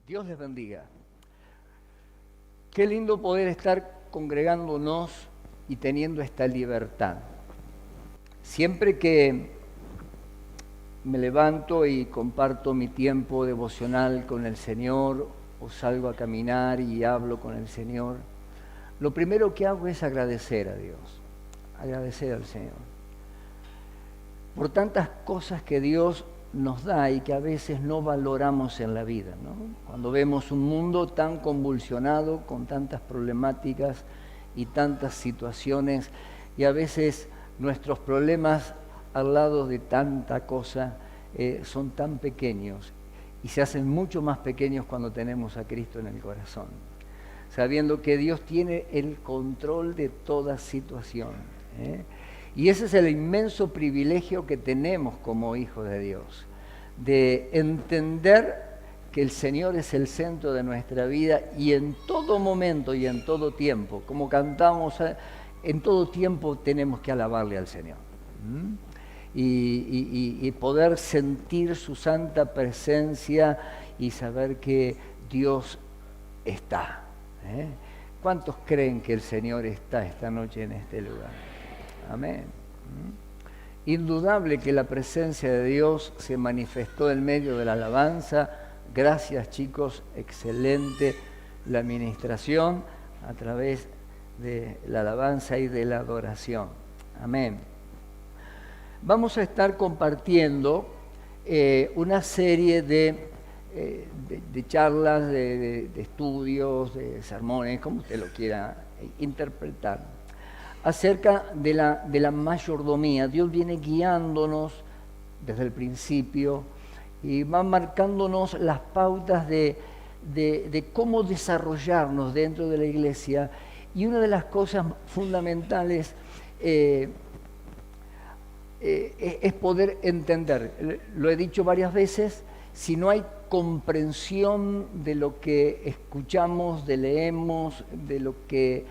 Dios les bendiga. Qué lindo poder estar congregándonos y teniendo esta libertad. Siempre que me levanto y comparto mi tiempo devocional con el Señor o salgo a caminar y hablo con el Señor, lo primero que hago es agradecer a Dios, agradecer al Señor por tantas cosas que Dios nos da y que a veces no valoramos en la vida, ¿no? Cuando vemos un mundo tan convulsionado, con tantas problemáticas y tantas situaciones, y a veces nuestros problemas al lado de tanta cosa son tan pequeños y se hacen mucho más pequeños cuando tenemos a Cristo en el corazón, sabiendo que Dios tiene el control de toda situación, Y ese es el inmenso privilegio que tenemos como hijos de Dios, de entender que el Señor es el centro de nuestra vida y en todo momento y en todo tiempo, como cantamos, en todo tiempo tenemos que alabarle al Señor. Y poder sentir su santa presencia y saber que Dios está. ¿Cuántos creen que el Señor está esta noche en este lugar? Amén. Indudable que la presencia de Dios se manifestó en medio de la alabanza. Gracias, chicos, excelente la administración a través de la alabanza y de la adoración. Amén. Vamos a estar compartiendo una serie de charlas, de estudios, de sermones, como usted lo quiera interpretar, acerca de la mayordomía. Dios viene guiándonos desde el principio y va marcándonos las pautas de cómo desarrollarnos dentro de la iglesia. Y una de las cosas fundamentales es poder entender. Lo he dicho varias veces, si no hay comprensión de lo que escuchamos, de leemos, de lo que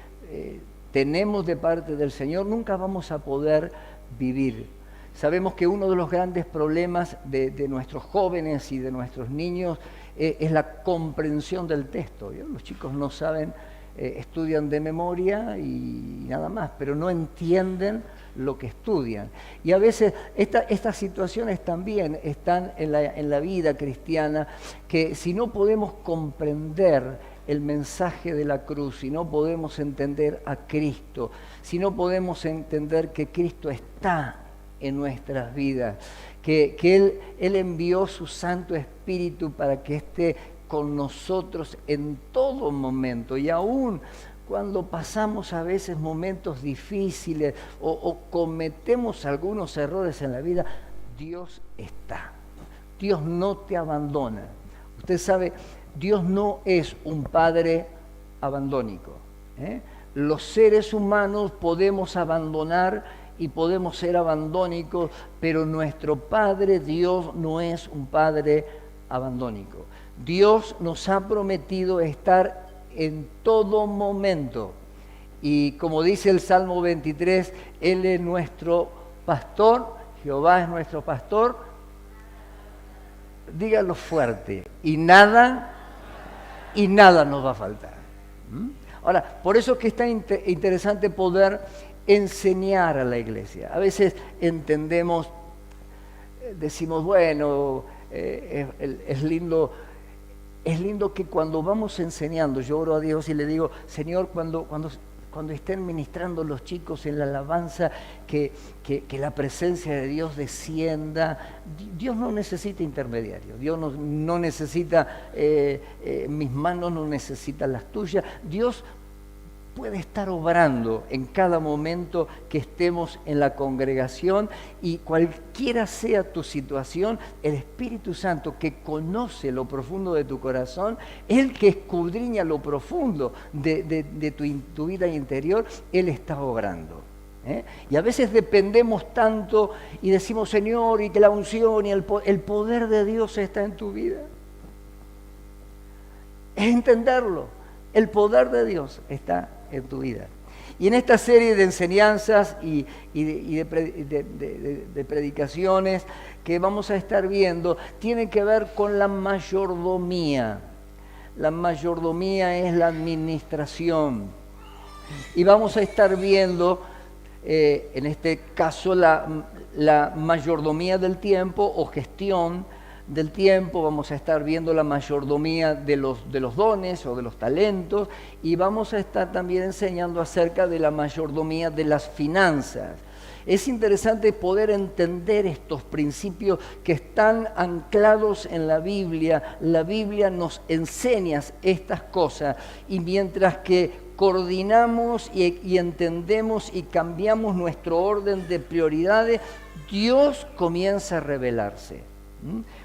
tenemos de parte del Señor, nunca vamos a poder vivir. Sabemos que uno de los grandes problemas de nuestros jóvenes y de nuestros niños es la comprensión del texto. Los chicos no saben, estudian de memoria y nada más, pero no entienden lo que estudian. Y a veces estas situaciones también están en la vida cristiana, que si no podemos comprender el mensaje de la cruz, si no podemos entender a Cristo, si no podemos entender que Cristo está en nuestras vidas, que Él envió su Santo Espíritu para que esté con nosotros en todo momento, y aún cuando pasamos a veces momentos difíciles o cometemos algunos errores en la vida, Dios está. Dios no te abandona. Usted sabe, Dios no es un padre abandónico. Los seres humanos podemos abandonar y podemos ser abandónicos, pero nuestro Padre Dios no es un padre abandónico. Dios nos ha prometido estar en todo momento. Y como dice el Salmo 23, Él es nuestro pastor, Jehová es nuestro pastor. Dígalo fuerte, y nada nos va a faltar. Ahora, por eso es que está interesante poder enseñar a la iglesia. A veces entendemos, decimos, bueno, es lindo que cuando vamos enseñando, yo oro a Dios y le digo, Señor, cuando estén ministrando los chicos en la alabanza, que la presencia de Dios descienda. Dios no necesita intermediarios, Dios no necesita mis manos, no necesita las tuyas. Dios puede estar obrando en cada momento que estemos en la congregación, y cualquiera sea tu situación, el Espíritu Santo, que conoce lo profundo de tu corazón, Él que escudriña lo profundo de tu vida interior, Él está obrando. Y a veces dependemos tanto y decimos, Señor, y que la unción y el poder de Dios está en tu vida. Es entenderlo. El poder de Dios está en tu vida. Y en esta serie de enseñanzas y de predicaciones que vamos a estar viendo, tiene que ver con la mayordomía. la mayordomía es la administración. Y vamos a estar viendo, en este caso, la mayordomía del tiempo o gestión del tiempo. Vamos a estar viendo la mayordomía de los dones o de los talentos, y vamos a estar también enseñando acerca de la mayordomía de las finanzas. Es interesante poder entender estos principios que están anclados en la Biblia. La Biblia nos enseña estas cosas, y mientras que coordinamos y entendemos y cambiamos nuestro orden de prioridades, Dios comienza a revelarse.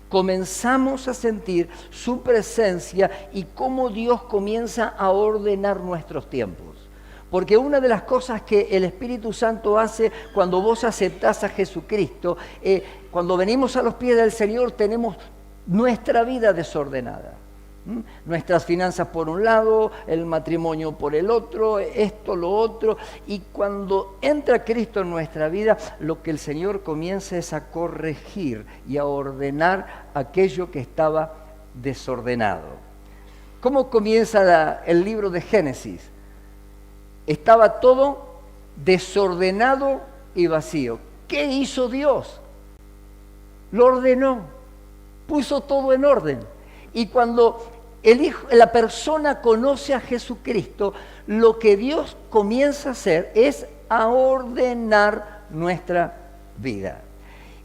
Comenzamos a sentir su presencia y cómo Dios comienza a ordenar nuestros tiempos. Porque una de las cosas que el Espíritu Santo hace cuando vos aceptás a Jesucristo, cuando venimos a los pies del Señor, tenemos nuestra vida desordenada. Nuestras finanzas por un lado, el matrimonio por el otro, esto, lo otro. Y cuando entra Cristo en nuestra vida, lo que el Señor comienza es a corregir y a ordenar aquello que estaba desordenado. ¿Cómo comienza el libro de Génesis? Estaba todo desordenado y vacío. ¿Qué hizo Dios? Lo ordenó, puso todo en orden. Y cuando la persona conoce a Jesucristo, lo que Dios comienza a hacer es a ordenar nuestra vida.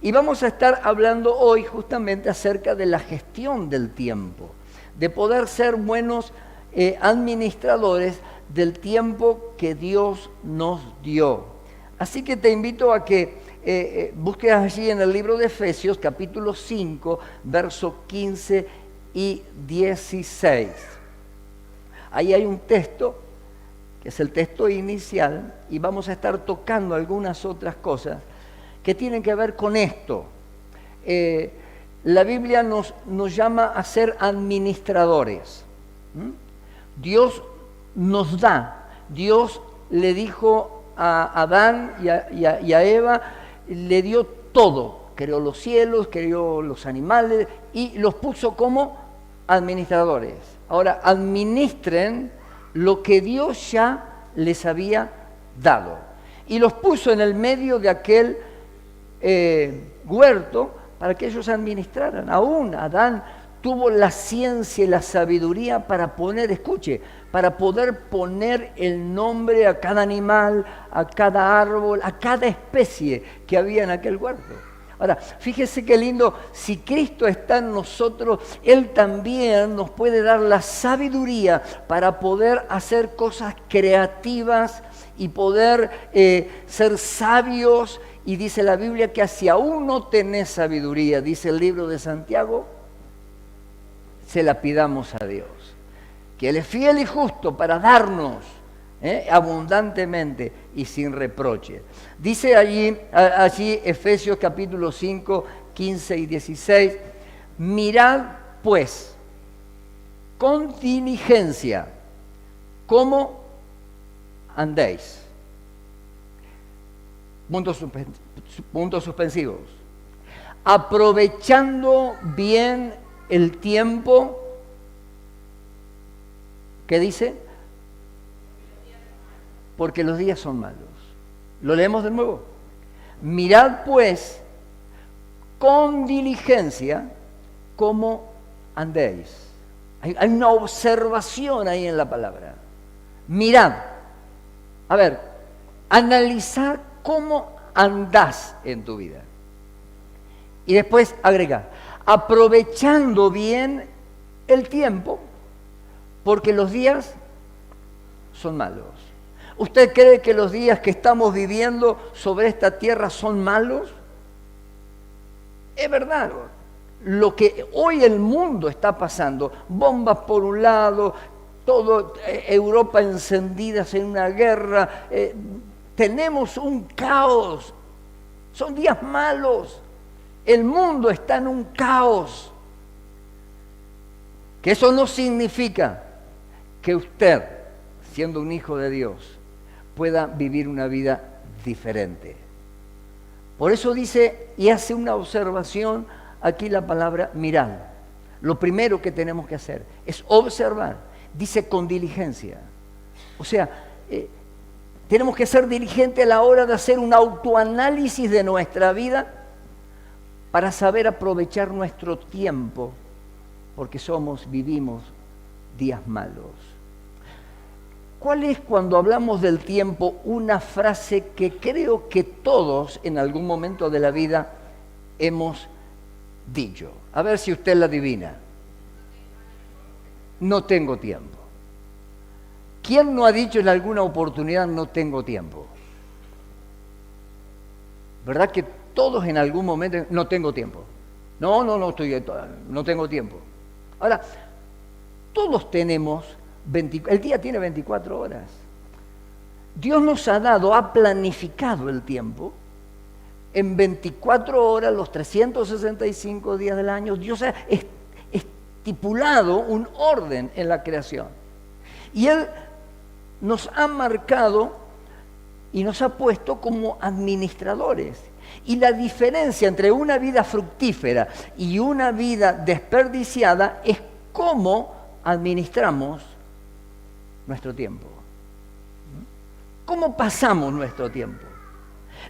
Y vamos a estar hablando hoy justamente acerca de la gestión del tiempo, de poder ser buenos administradores del tiempo que Dios nos dio. Así que te invito a que busques allí en el libro de Efesios, capítulo 5, versos 15 y 16. Ahí hay un texto, que es el texto inicial, y vamos a estar tocando algunas otras cosas que tienen que ver con esto. La Biblia nos llama a ser administradores. Dios nos da. Dios le dijo a Adán y a Eva, le dio todo. Creó los cielos, creó los animales y los puso como administradores. Ahora, administren lo que Dios ya les había dado. Y los puso en el medio de aquel huerto para que ellos administraran. Aún Adán tuvo la ciencia y la sabiduría para para poder poner el nombre a cada animal, a cada árbol, a cada especie que había en aquel huerto. Ahora, fíjese qué lindo, si Cristo está en nosotros, Él también nos puede dar la sabiduría para poder hacer cosas creativas y poder ser sabios. Y dice la Biblia que si aún no tenés sabiduría, dice el libro de Santiago, se la pidamos a Dios, que Él es fiel y justo para darnos abundantemente y sin reproche. Dice allí Efesios capítulo 5, 15 y 16, mirad pues con diligencia cómo andéis. Puntos suspensivos. Aprovechando bien el tiempo, ¿qué dice? Porque los días son malos. ¿Lo leemos de nuevo? Mirad pues con diligencia cómo andéis. Hay una observación ahí en la palabra. Mirad. A ver, analizar cómo andás en tu vida. Y después agrega, aprovechando bien el tiempo, porque los días son malos. ¿Usted cree que los días que estamos viviendo sobre esta tierra son malos? Es verdad. Lo que hoy el mundo está pasando, bombas por un lado, todo Europa encendida en una guerra, tenemos un caos, son días malos, el mundo está en un caos. Que eso no significa que usted, siendo un hijo de Dios, pueda vivir una vida diferente. Por eso dice y hace una observación aquí la palabra mirad. lo primero que tenemos que hacer es observar. Dice con diligencia. O sea, tenemos que ser diligentes a la hora de hacer un autoanálisis de nuestra vida para saber aprovechar nuestro tiempo, porque vivimos días malos. ¿Cuál es, cuando hablamos del tiempo, una frase que creo que todos en algún momento de la vida hemos dicho? A ver si usted la adivina. No tengo tiempo. ¿Quién no ha dicho en alguna oportunidad no tengo tiempo? ¿Verdad que todos en algún momento no tengo tiempo? No tengo tiempo. Ahora, todos tenemos, el día tiene 24 horas. Dios nos ha planificado el tiempo en 24 horas, los 365 días del año. Dios ha estipulado un orden en la creación. Y Él nos ha marcado y nos ha puesto como administradores. Y la diferencia entre una vida fructífera y una vida desperdiciada es cómo administramos nuestro tiempo. ¿Cómo pasamos nuestro tiempo?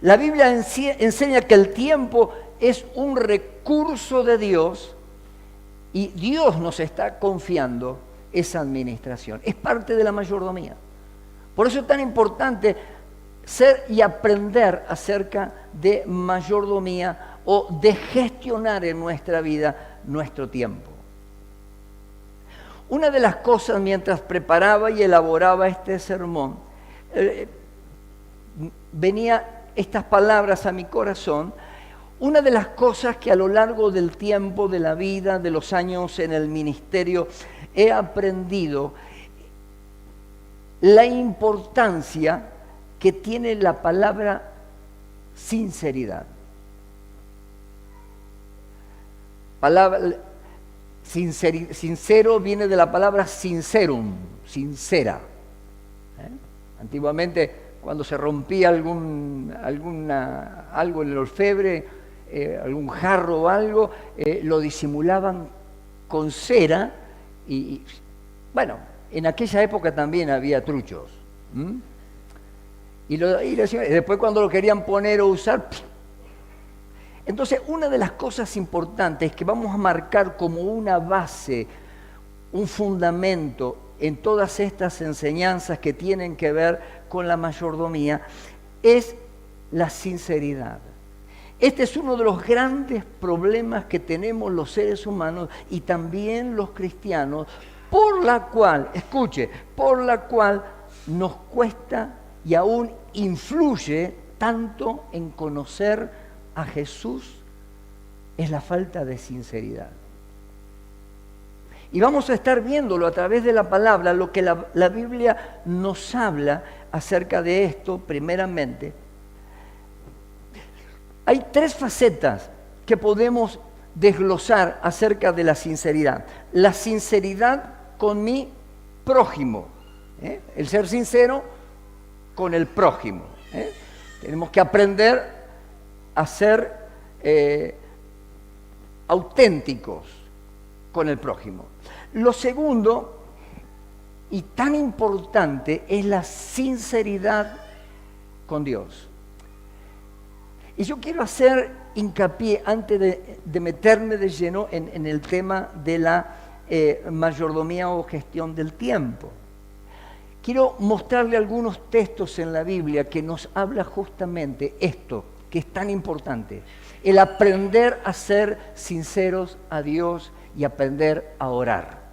La Biblia enseña que el tiempo es un recurso de Dios y Dios nos está confiando esa administración. Es parte de la mayordomía. Por eso es tan importante ser y aprender acerca de mayordomía o de gestionar en nuestra vida nuestro tiempo. Una de las cosas, mientras preparaba y elaboraba este sermón, venía estas palabras a mi corazón. Una de las cosas que a lo largo del tiempo, de la vida, de los años en el ministerio, he aprendido la importancia que tiene la palabra sinceridad. Sincero viene de la palabra sincerum, sincera. Antiguamente, cuando se rompía algo en el orfebre, algún jarro o algo, lo disimulaban con cera y bueno, en aquella época también había truchos. Y después cuando lo querían poner o usar. Entonces, una de las cosas importantes que vamos a marcar como una base, un fundamento en todas estas enseñanzas que tienen que ver con la mayordomía, es la sinceridad. Este es uno de los grandes problemas que tenemos los seres humanos y también los cristianos, por la cual nos cuesta y aún influye tanto en conocer a Jesús, es la falta de sinceridad. Y vamos a estar viéndolo a través de la palabra, lo que la Biblia nos habla acerca de esto, primeramente. Hay 3 facetas que podemos desglosar acerca de la sinceridad. La sinceridad con mi prójimo, el ser sincero con el prójimo. Tenemos que aprender a ser auténticos con el prójimo. Lo segundo, y tan importante, es la sinceridad con Dios. Y yo quiero hacer hincapié, antes de meterme de lleno en el tema de la mayordomía o gestión del tiempo. Quiero mostrarle algunos textos en la Biblia que nos habla justamente esto, que es tan importante. El aprender a ser sinceros a Dios y aprender a orar.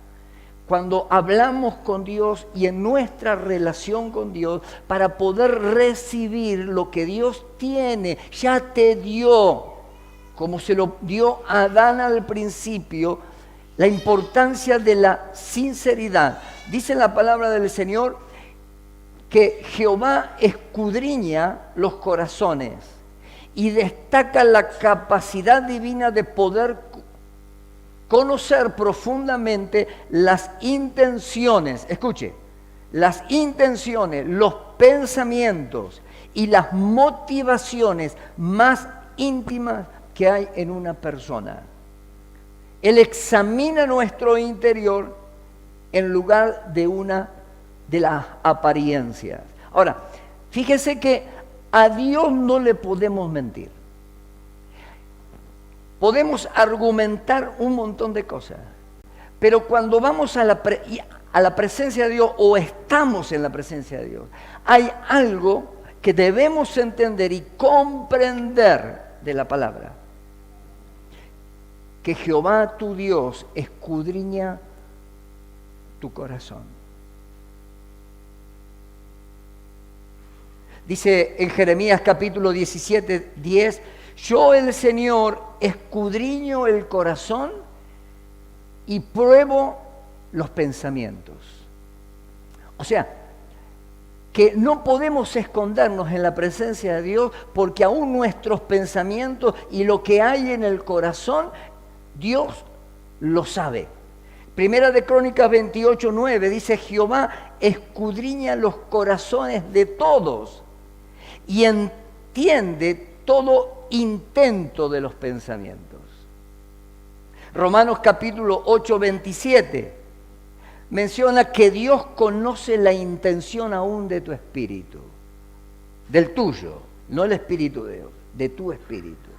Cuando hablamos con Dios y en nuestra relación con Dios, para poder recibir lo que Dios tiene, ya te dio, como se lo dio a Adán al principio, la importancia de la sinceridad. Dice la palabra del Señor que Jehová escudriña los corazones y destaca la capacidad divina de poder conocer profundamente las intenciones, escuche, las intenciones, los pensamientos y las motivaciones más íntimas que hay en una persona. Él examina nuestro interior en lugar de las apariencias. Ahora, fíjese que a Dios no le podemos mentir. Podemos argumentar un montón de cosas, pero cuando vamos a la presencia de Dios o estamos en la presencia de Dios, hay algo que debemos entender y comprender de la palabra. Que Jehová tu Dios escudriña tu corazón. Dice en Jeremías capítulo 17, 10, yo el Señor escudriño el corazón y pruebo los pensamientos. O sea, que no podemos escondernos en la presencia de Dios porque aún nuestros pensamientos y lo que hay en el corazón, Dios lo sabe. Primera de Crónicas 28, 9 dice, Jehová escudriña los corazones de todos y entiende todo intento de los pensamientos. Romanos capítulo 8, 27 menciona que Dios conoce la intención aún de tu espíritu, del tuyo, no el espíritu de Dios, de tu espíritu.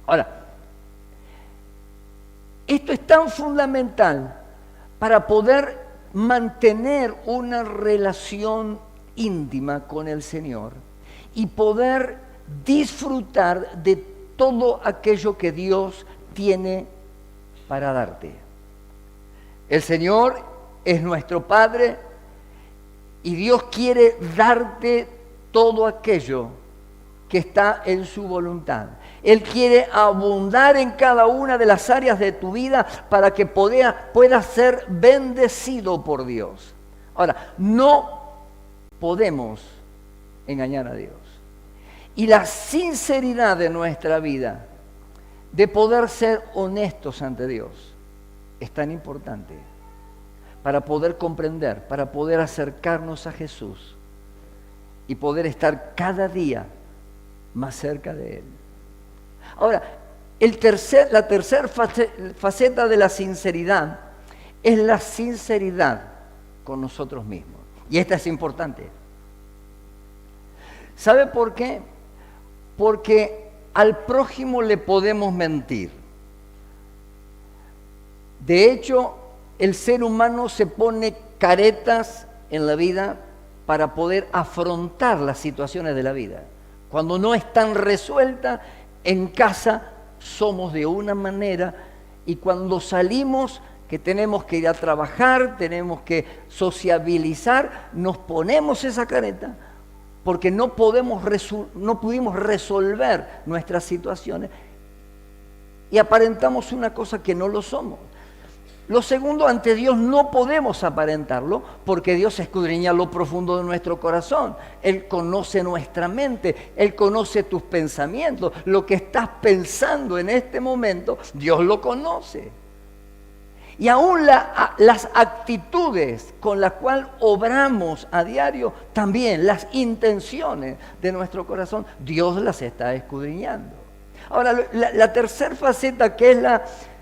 Ahora, esto es tan fundamental para poder mantener una relación íntima con el Señor y poder disfrutar de todo aquello que Dios tiene para darte. El Señor es nuestro Padre y Dios quiere darte todo aquello que está en su voluntad. Él quiere abundar en cada una de las áreas de tu vida para que puedas ser bendecido por Dios. Ahora, no podemos engañar a Dios. Y la sinceridad de nuestra vida, de poder ser honestos ante Dios, es tan importante para poder comprender, para poder acercarnos a Jesús y poder estar cada día más cerca de Él. Ahora, la tercera faceta de la sinceridad es la sinceridad con nosotros mismos. Y esta es importante. ¿Sabe por qué? Porque al prójimo le podemos mentir. De hecho, el ser humano se pone caretas en la vida para poder afrontar las situaciones de la vida. Cuando no están resueltas, en casa somos de una manera y cuando salimos, que tenemos que ir a trabajar, tenemos que sociabilizar, nos ponemos esa careta porque no pudimos resolver nuestras situaciones y aparentamos una cosa que no lo somos. Lo segundo, ante Dios no podemos aparentarlo porque Dios escudriña lo profundo de nuestro corazón. Él conoce nuestra mente, Él conoce tus pensamientos. Lo que estás pensando en este momento, Dios lo conoce. Y aún las actitudes con las cuales obramos a diario, también las intenciones de nuestro corazón, Dios las está escudriñando. Ahora, la tercera faceta, que es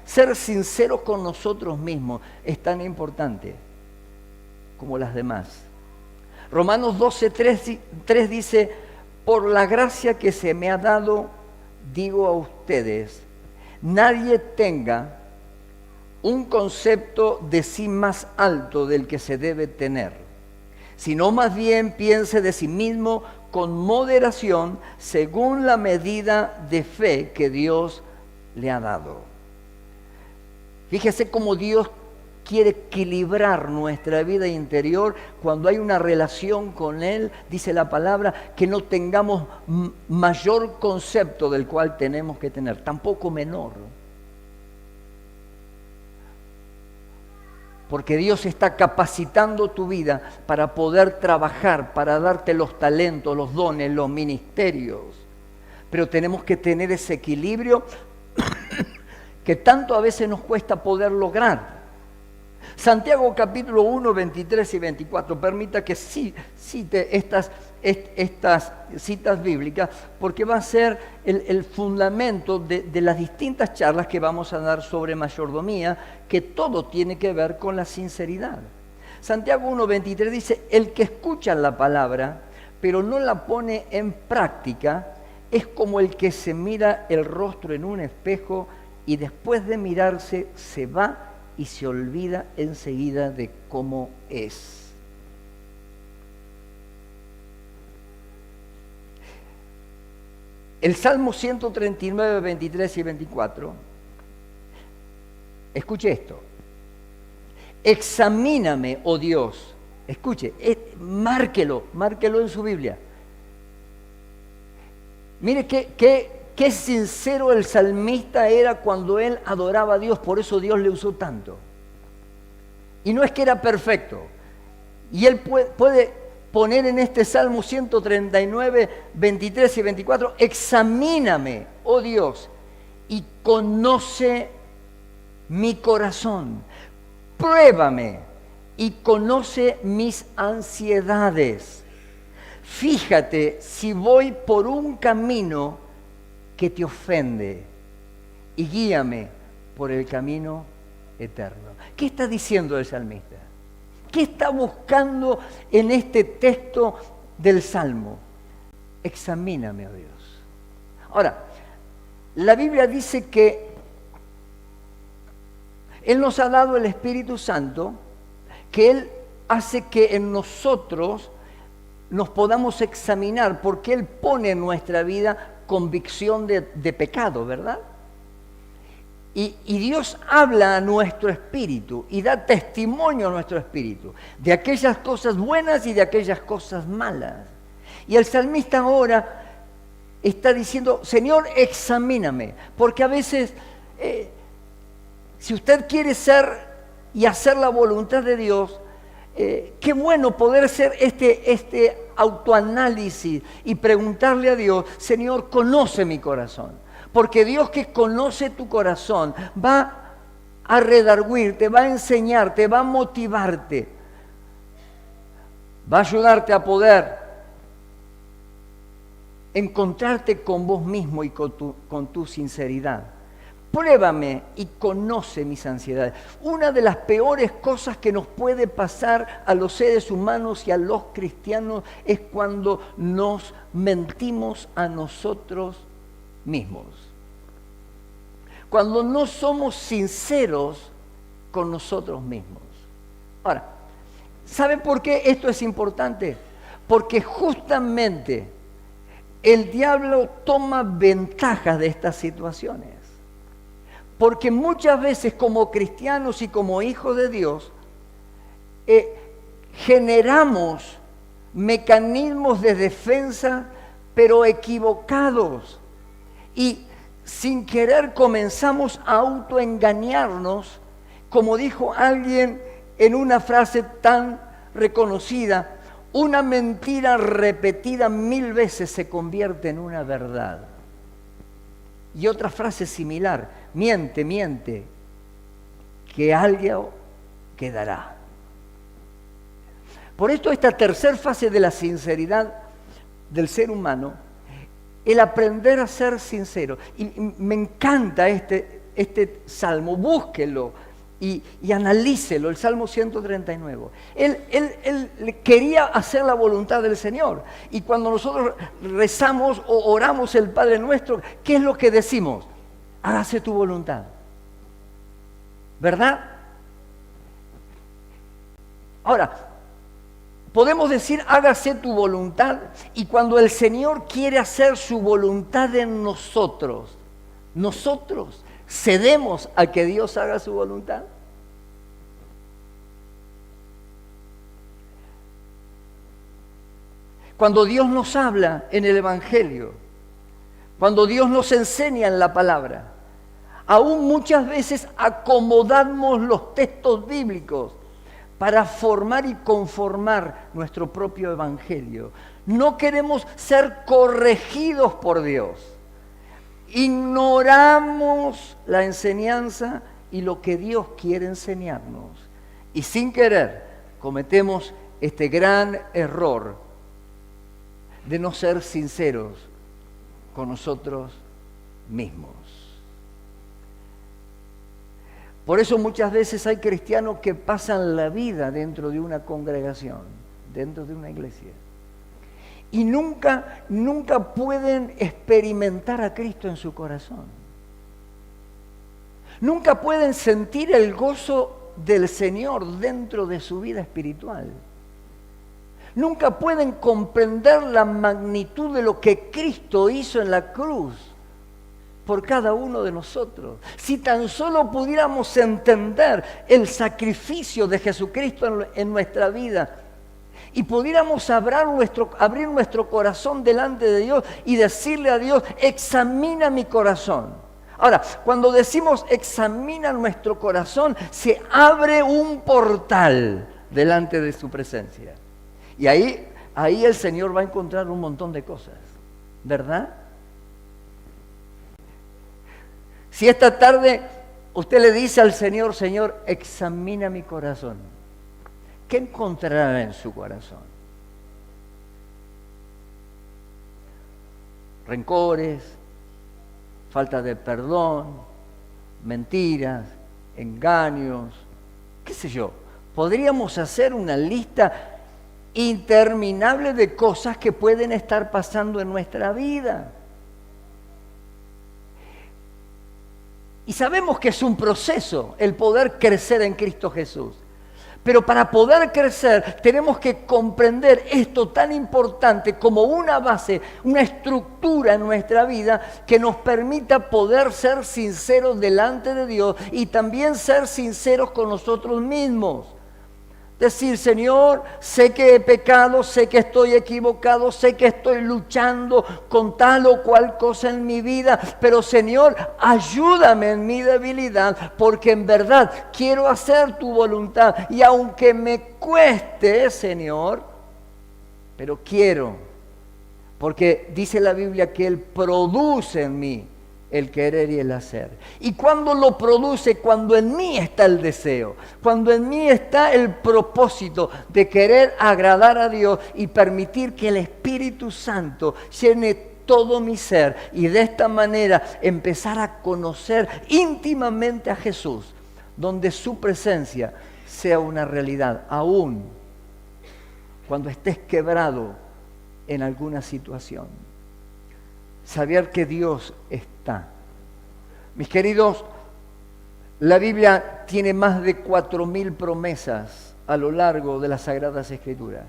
ser sinceros con nosotros mismos, es tan importante como las demás. Romanos 12, 3 dice, por la gracia que se me ha dado, digo a ustedes, nadie tenga un concepto de sí más alto del que se debe tener, sino más bien piense de sí mismo con moderación, según la medida de fe que Dios le ha dado. Fíjese cómo Dios quiere equilibrar nuestra vida interior cuando hay una relación con Él. Dice la palabra que no tengamos mayor concepto del cual tenemos que tener, tampoco menor. Porque Dios está capacitando tu vida para poder trabajar, para darte los talentos, los dones, los ministerios. Pero tenemos que tener ese equilibrio que tanto a veces nos cuesta poder lograr. Santiago capítulo 1, 23 y 24, permita que cite estas citas bíblicas porque va a ser el fundamento de las distintas charlas que vamos a dar sobre mayordomía, que todo tiene que ver con la sinceridad. Santiago 1:23 dice, el que escucha la palabra, pero no la pone en práctica, es como el que se mira el rostro en un espejo y después de mirarse se va y se olvida enseguida de cómo es. El Salmo 139, 23 y 24, escuche esto, examíname, oh Dios, escuche, márquelo en su Biblia. Mire qué sincero el salmista era cuando él adoraba a Dios, por eso Dios le usó tanto. Y no es que era perfecto, y él puede poner en este Salmo 139, 23 y 24, examíname, oh Dios, y conoce mi corazón, pruébame y conoce mis ansiedades. Fíjate si voy por un camino que te ofende y guíame por el camino eterno. ¿Qué está diciendo el salmista? ¿Qué está buscando en este texto del Salmo? Examíname, oh Dios. Ahora, la Biblia dice que Él nos ha dado el Espíritu Santo, que Él hace que en nosotros nos podamos examinar, porque Él pone en nuestra vida convicción de pecado, ¿verdad? Y Dios habla a nuestro espíritu y da testimonio a nuestro espíritu de aquellas cosas buenas y de aquellas cosas malas. Y el salmista ahora está diciendo, Señor, examíname, porque a veces, si usted quiere ser y hacer la voluntad de Dios, qué bueno poder hacer este autoanálisis y preguntarle a Dios, Señor, conoce mi corazón. Porque Dios que conoce tu corazón va a redarguirte, va a enseñarte, va a motivarte, va a ayudarte a poder encontrarte con vos mismo y con tu sinceridad. Pruébame y conoce mis ansiedades. Una de las peores cosas que nos puede pasar a los seres humanos y a los cristianos es cuando nos mentimos a nosotros mismos. Cuando no somos sinceros con nosotros mismos. Ahora, ¿saben por qué esto es importante? Porque justamente el diablo toma ventajas de estas situaciones. Porque muchas veces como cristianos y como hijos de Dios, generamos mecanismos de defensa, pero equivocados. Y sin querer comenzamos a autoengañarnos, como dijo alguien en una frase tan reconocida, una mentira repetida 1000 veces se convierte en una verdad. Y otra frase similar, miente, miente, que algo quedará. Por esto esta tercera fase de la sinceridad del ser humano, el aprender a ser sincero. Y me encanta este salmo, búsquelo y analícelo, el Salmo 139. Él quería hacer la voluntad del Señor. Y cuando nosotros rezamos o oramos el Padre Nuestro, ¿qué es lo que decimos? Hágase tu voluntad. ¿Verdad? Ahora, podemos decir, hágase tu voluntad, y cuando el Señor quiere hacer su voluntad en nosotros, nosotros cedemos a que Dios haga su voluntad. Cuando Dios nos habla en el Evangelio, cuando Dios nos enseña en la palabra, aún muchas veces acomodamos los textos bíblicos para formar y conformar nuestro propio evangelio. No queremos ser corregidos por Dios. Ignoramos la enseñanza y lo que Dios quiere enseñarnos. Y sin querer cometemos este gran error de no ser sinceros con nosotros mismos. Por eso muchas veces hay cristianos que pasan la vida dentro de una congregación, dentro de una iglesia, y nunca pueden experimentar a Cristo en su corazón. Nunca pueden sentir el gozo del Señor dentro de su vida espiritual. Nunca pueden comprender la magnitud de lo que Cristo hizo en la cruz por cada uno de nosotros. Si tan solo pudiéramos entender el sacrificio de Jesucristo en nuestra vida y pudiéramos abrir nuestro corazón delante de Dios y decirle a Dios, examina mi corazón. Ahora, cuando decimos examina nuestro corazón, se abre un portal delante de su presencia. Y ahí el Señor va a encontrar un montón de cosas, ¿verdad? Si esta tarde usted le dice al Señor, Señor, examina mi corazón, ¿qué encontrará en su corazón? Rencores, falta de perdón, mentiras, engaños, qué sé yo. Podríamos hacer una lista interminable de cosas que pueden estar pasando en nuestra vida. Y sabemos que es un proceso el poder crecer en Cristo Jesús. Pero para poder crecer tenemos que comprender esto tan importante como una base, una estructura en nuestra vida que nos permita poder ser sinceros delante de Dios y también ser sinceros con nosotros mismos. Decir, Señor, sé que he pecado, sé que estoy equivocado, sé que estoy luchando con tal o cual cosa en mi vida, pero Señor, ayúdame en mi debilidad, porque en verdad quiero hacer tu voluntad. Y aunque me cueste, Señor, pero quiero, porque dice la Biblia que Él produce en mí el querer y el hacer. Y cuando lo produce, cuando en mí está el deseo, cuando en mí está el propósito de querer agradar a Dios y permitir que el Espíritu Santo llene todo mi ser y de esta manera empezar a conocer íntimamente a Jesús, donde su presencia sea una realidad, aún cuando estés quebrado en alguna situación. Saber que Dios está. Mis queridos, la Biblia tiene más de 4.000 promesas a lo largo de las Sagradas Escrituras.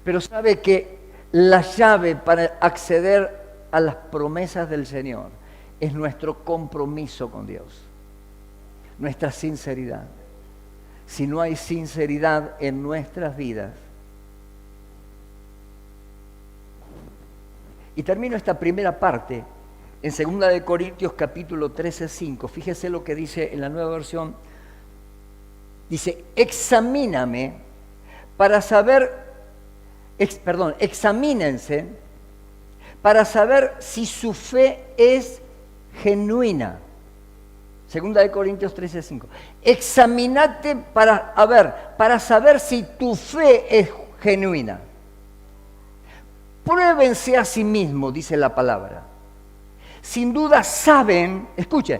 Pero sabe que la llave para acceder a las promesas del Señor es nuestro compromiso con Dios, nuestra sinceridad. Si no hay sinceridad en nuestras vidas, y termino esta primera parte en 2 Corintios capítulo 13:5. Fíjese lo que dice en la Nueva Versión. Dice, examínense para saber si su fe es genuina. 2 Corintios 13:5. Examínate para saber si tu fe es genuina. Pruébense a sí mismos, dice la palabra. Sin duda saben, escuchen,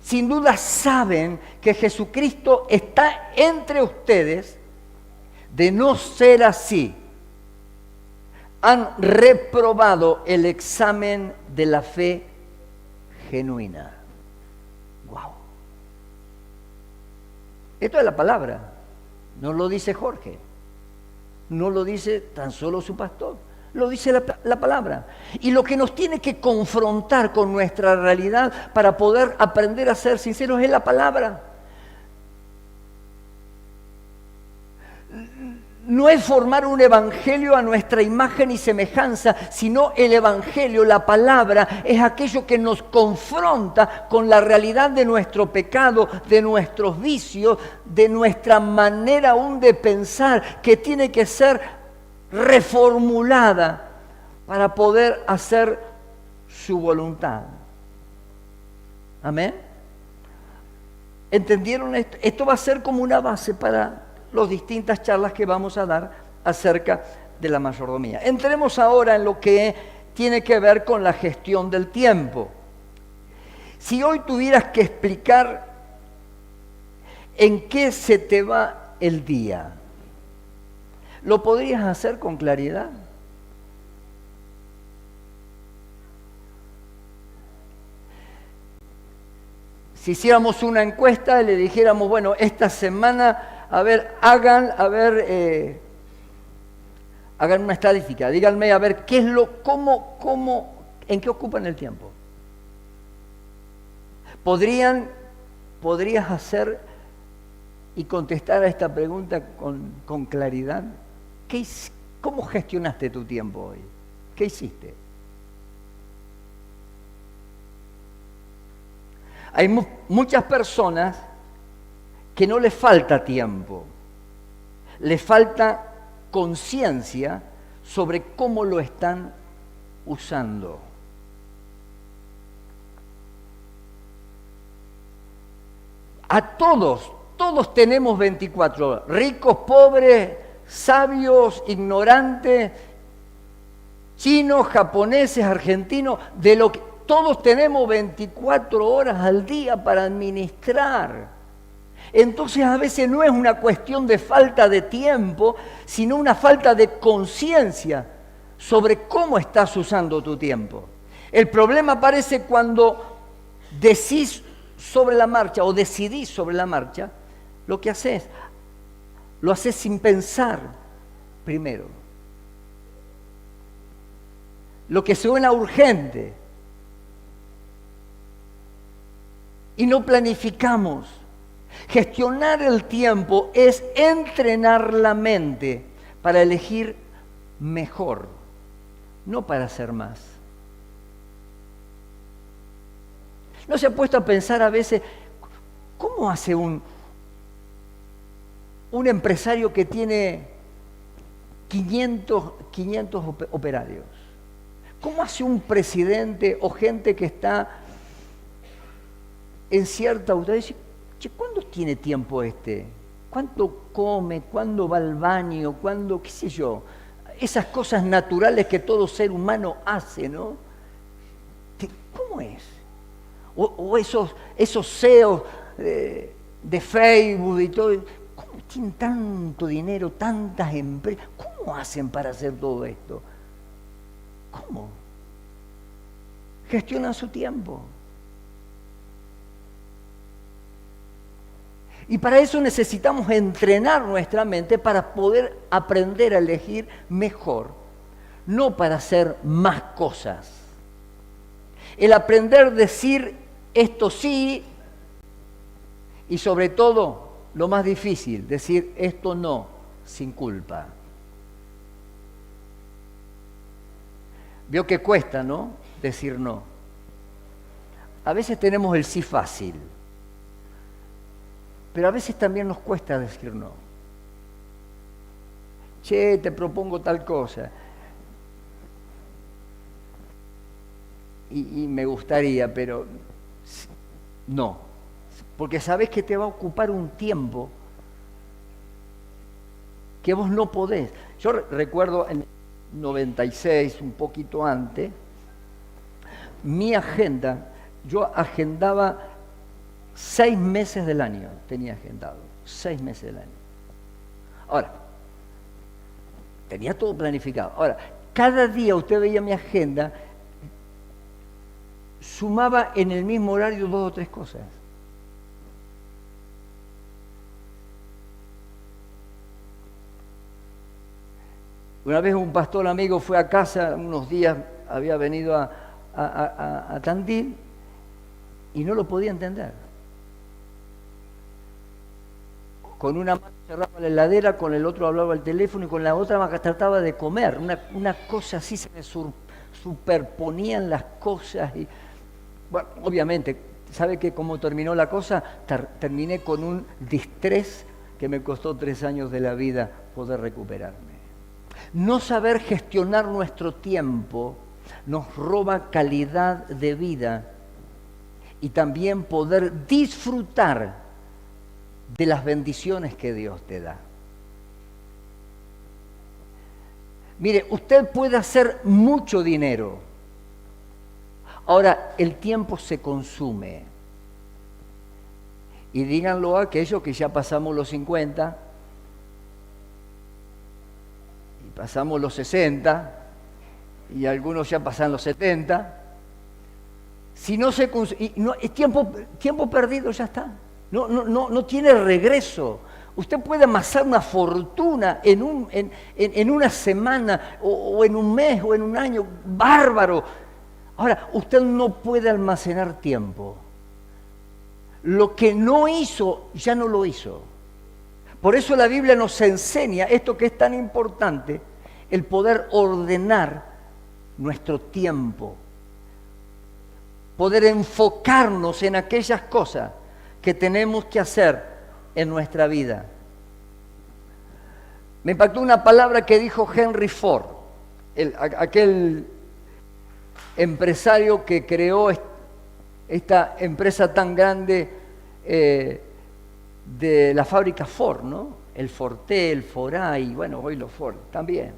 sin duda saben que Jesucristo está entre ustedes. De no ser así, han reprobado el examen de la fe genuina. ¡Wow! Esto es la palabra. No lo dice Jorge. No lo dice tan solo su pastor. Lo dice la palabra. Y lo que nos tiene que confrontar con nuestra realidad para poder aprender a ser sinceros es la palabra. No es formar un evangelio a nuestra imagen y semejanza, sino el evangelio, la palabra, es aquello que nos confronta con la realidad de nuestro pecado, de nuestros vicios, de nuestra manera aún de pensar, que tiene que ser reformulada para poder hacer su voluntad. Amén. ¿Entendieron esto? Esto va a ser como una base para las distintas charlas que vamos a dar acerca de la mayordomía. Entremos ahora en lo que tiene que ver con la gestión del tiempo. Si hoy tuvieras que explicar en qué se te va el día, ¿lo podrías hacer con claridad? Si hiciéramos una encuesta y le dijéramos, bueno, esta semana, hagan una estadística, díganme, a ver, ¿qué es en qué ocupan el tiempo? ¿Podrías hacer y contestar a esta pregunta con claridad? ¿Cómo gestionaste tu tiempo hoy? ¿Qué hiciste? Hay muchas personas que no les falta tiempo, les falta conciencia sobre cómo lo están usando. Todos tenemos 24 horas, ricos, pobres, sabios, ignorantes, chinos, japoneses, argentinos, todos tenemos 24 horas al día para administrar. Entonces a veces no es una cuestión de falta de tiempo, sino una falta de conciencia sobre cómo estás usando tu tiempo. El problema aparece cuando decís sobre la marcha o decidís sobre la marcha, lo que haces, lo haces sin pensar primero. Lo que suena urgente. Y no planificamos. Gestionar el tiempo es entrenar la mente para elegir mejor, no para hacer más. ¿No se ha puesto a pensar a veces cómo hace un empresario que tiene 500 operarios? ¿Cómo hace un presidente o gente que está en cierta autoridad? Dice, che, ¿cuándo tiene tiempo este? ¿Cuánto come? ¿Cuándo va al baño? ¿Cuándo, qué sé yo? Esas cosas naturales que todo ser humano hace, ¿no? ¿Cómo es? O esos CEOs de Facebook y todo. ¿Cómo tienen tanto dinero, tantas empresas? ¿Cómo hacen para hacer todo esto? ¿Cómo? Gestionan su tiempo. Y para eso necesitamos entrenar nuestra mente para poder aprender a elegir mejor, no para hacer más cosas. El aprender a decir esto sí y sobre todo, lo más difícil, decir esto no, sin culpa. Vio que cuesta, ¿no? Decir no. A veces tenemos el sí fácil. Pero a veces también nos cuesta decir no. Che, te propongo tal cosa. Y me gustaría, pero no. Porque sabés que te va a ocupar un tiempo que vos no podés. Yo recuerdo en 96, un poquito antes, mi agenda, yo agendaba 6 meses del año tenía agendado, 6 meses del año. Ahora, tenía todo planificado. Ahora, cada día usted veía mi agenda, sumaba en el mismo horario 2 o 3 cosas. Una vez un pastor amigo fue a casa, unos días había venido a Tandil y no lo podía entender. Con una mano cerraba la heladera, con el otro hablaba al teléfono y con la otra trataba de comer. Una cosa así, se me superponían las cosas. Y, bueno, obviamente, ¿sabe que cómo terminó la cosa? Terminé con un distrés que me costó 3 años de la vida poder recuperarme. No saber gestionar nuestro tiempo nos roba calidad de vida y también poder disfrutar de las bendiciones que Dios te da. Mire, usted puede hacer mucho dinero. Ahora, el tiempo se consume. Y díganlo a aquellos que ya pasamos los 50, y pasamos los 60, y algunos ya pasan los 70. Si no se consume, no, es tiempo perdido, ya está. No tiene regreso. Usted puede amasar una fortuna en una semana, o en un mes, o en un año, bárbaro. Ahora, usted no puede almacenar tiempo. Lo que no hizo, ya no lo hizo. Por eso la Biblia nos enseña esto que es tan importante, el poder ordenar nuestro tiempo, poder enfocarnos en aquellas cosas que tenemos que hacer en nuestra vida. Me impactó una palabra que dijo Henry Ford, aquel empresario que creó esta empresa tan grande de la fábrica Ford, ¿no? El Forte, el Foray, bueno, hoy los Ford también.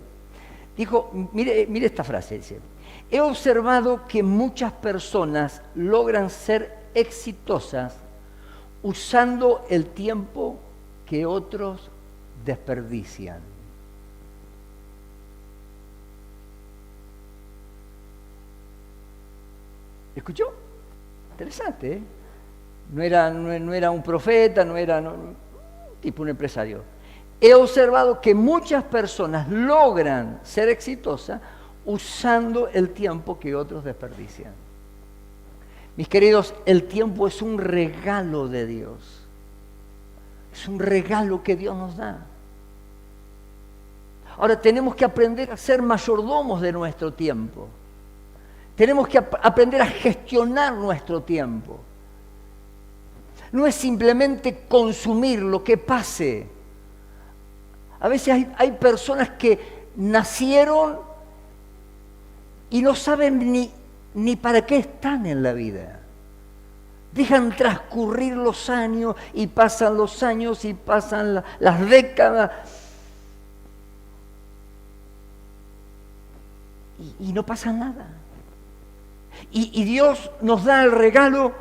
Dijo, mire esta frase, dice: he observado que muchas personas logran ser exitosas usando el tiempo que otros desperdician. ¿Escuchó? Interesante, ¿eh? No era un profeta, tipo un empresario. He observado que muchas personas logran ser exitosas usando el tiempo que otros desperdician. Mis queridos, el tiempo es un regalo de Dios. Es un regalo que Dios nos da. Ahora tenemos que aprender a ser mayordomos de nuestro tiempo. Tenemos que aprender a gestionar nuestro tiempo. No es simplemente consumir lo que pase. A veces hay personas que nacieron y no saben ni para qué están en la vida. Dejan transcurrir los años y pasan los años y pasan las décadas y no pasa nada. Y Dios nos da el regalo